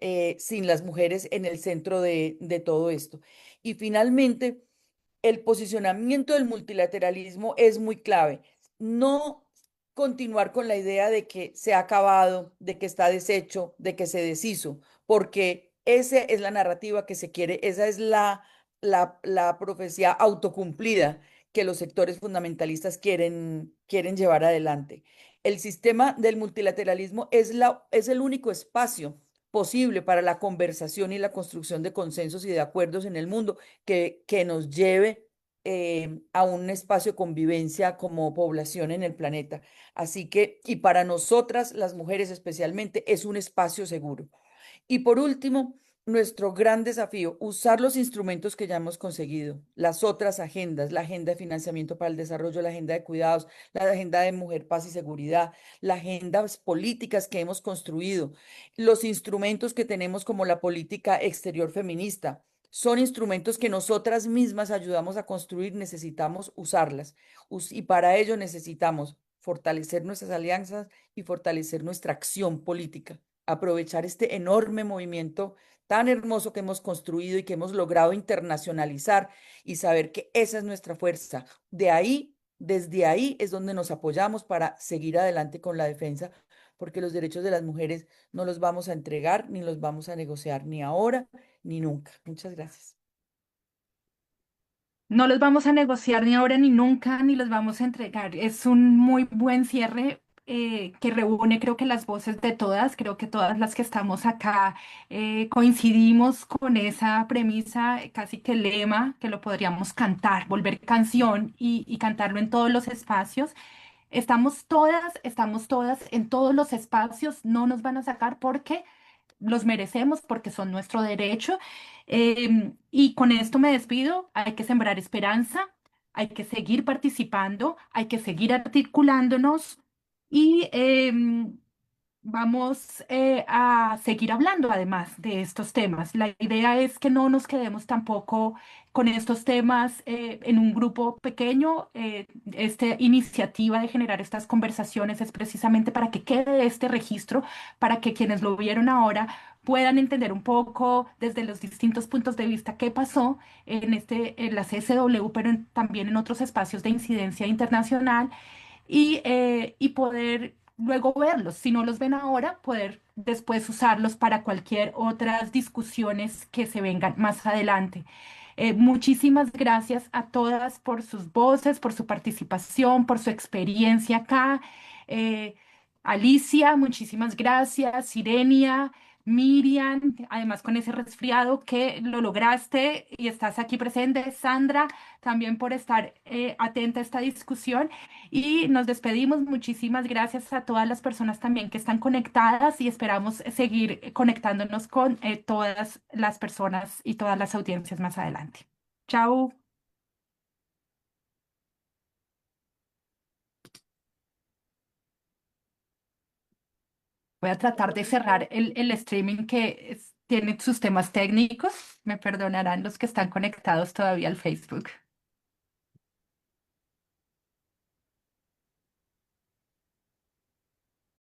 las mujeres en el centro de todo esto. Y finalmente, el posicionamiento del multilateralismo es muy clave. No continuar con la idea de que se ha acabado, de que está deshecho, de que se deshizo, porque esa es la narrativa que se quiere, esa es la profecía autocumplida que los sectores fundamentalistas quieren llevar adelante. El sistema del multilateralismo es el único espacio posible para la conversación y la construcción de consensos y de acuerdos en el mundo que nos lleve a un espacio de convivencia como población en el planeta. Así que, y para nosotras, las mujeres especialmente, es un espacio seguro. Y por último, nuestro gran desafío, usar los instrumentos que ya hemos conseguido, las otras agendas, la agenda de financiamiento para el desarrollo, la agenda de cuidados, la agenda de mujer, paz y seguridad, las agendas políticas que hemos construido, los instrumentos que tenemos como la política exterior feminista. Son instrumentos que nosotras mismas ayudamos a construir, necesitamos usarlas. Y para ello necesitamos fortalecer nuestras alianzas y fortalecer nuestra acción política, aprovechar este enorme movimiento tan hermoso que hemos construido y que hemos logrado internacionalizar y saber que esa es nuestra fuerza. Desde ahí es donde nos apoyamos para seguir adelante con la defensa, porque los derechos de las mujeres no los vamos a entregar ni los vamos a negociar ni ahora ni nunca. Muchas gracias. No los vamos a negociar ni ahora ni nunca, ni los vamos a entregar. Es un muy buen cierre que reúne, creo que las voces de todas, creo que todas las que estamos acá coincidimos con esa premisa, casi que lema, que lo podríamos cantar, volver canción y cantarlo en todos los espacios. Estamos todas en todos los espacios, no nos van a sacar porque los merecemos, porque son nuestro derecho. Y con esto me despido. Hay que sembrar esperanza, hay que seguir participando, hay que seguir articulándonos y vamos a seguir hablando además de estos temas. La idea es que no nos quedemos tampoco con estos temas en un grupo pequeño. Esta iniciativa de generar estas conversaciones es precisamente para que quede este registro, para que quienes lo vieron ahora puedan entender un poco desde los distintos puntos de vista qué pasó en la CSW, pero también en otros espacios de incidencia internacional y poder luego verlos. Si no los ven ahora, poder después usarlos para cualquier otras discusiones que se vengan más adelante. Muchísimas gracias a todas por sus voces, por su participación, por su experiencia acá. Eh, Alicia, muchísimas gracias. Sirenia, Miriam, además con ese resfriado que lo lograste y estás aquí presente. Sandra, también por estar atenta a esta discusión. Y nos despedimos. Muchísimas gracias a todas las personas también que están conectadas y esperamos seguir conectándonos con todas las personas y todas las audiencias más adelante. Chao. Voy a tratar de cerrar el streaming que tiene sus temas técnicos. Me perdonarán los que están conectados todavía al Facebook.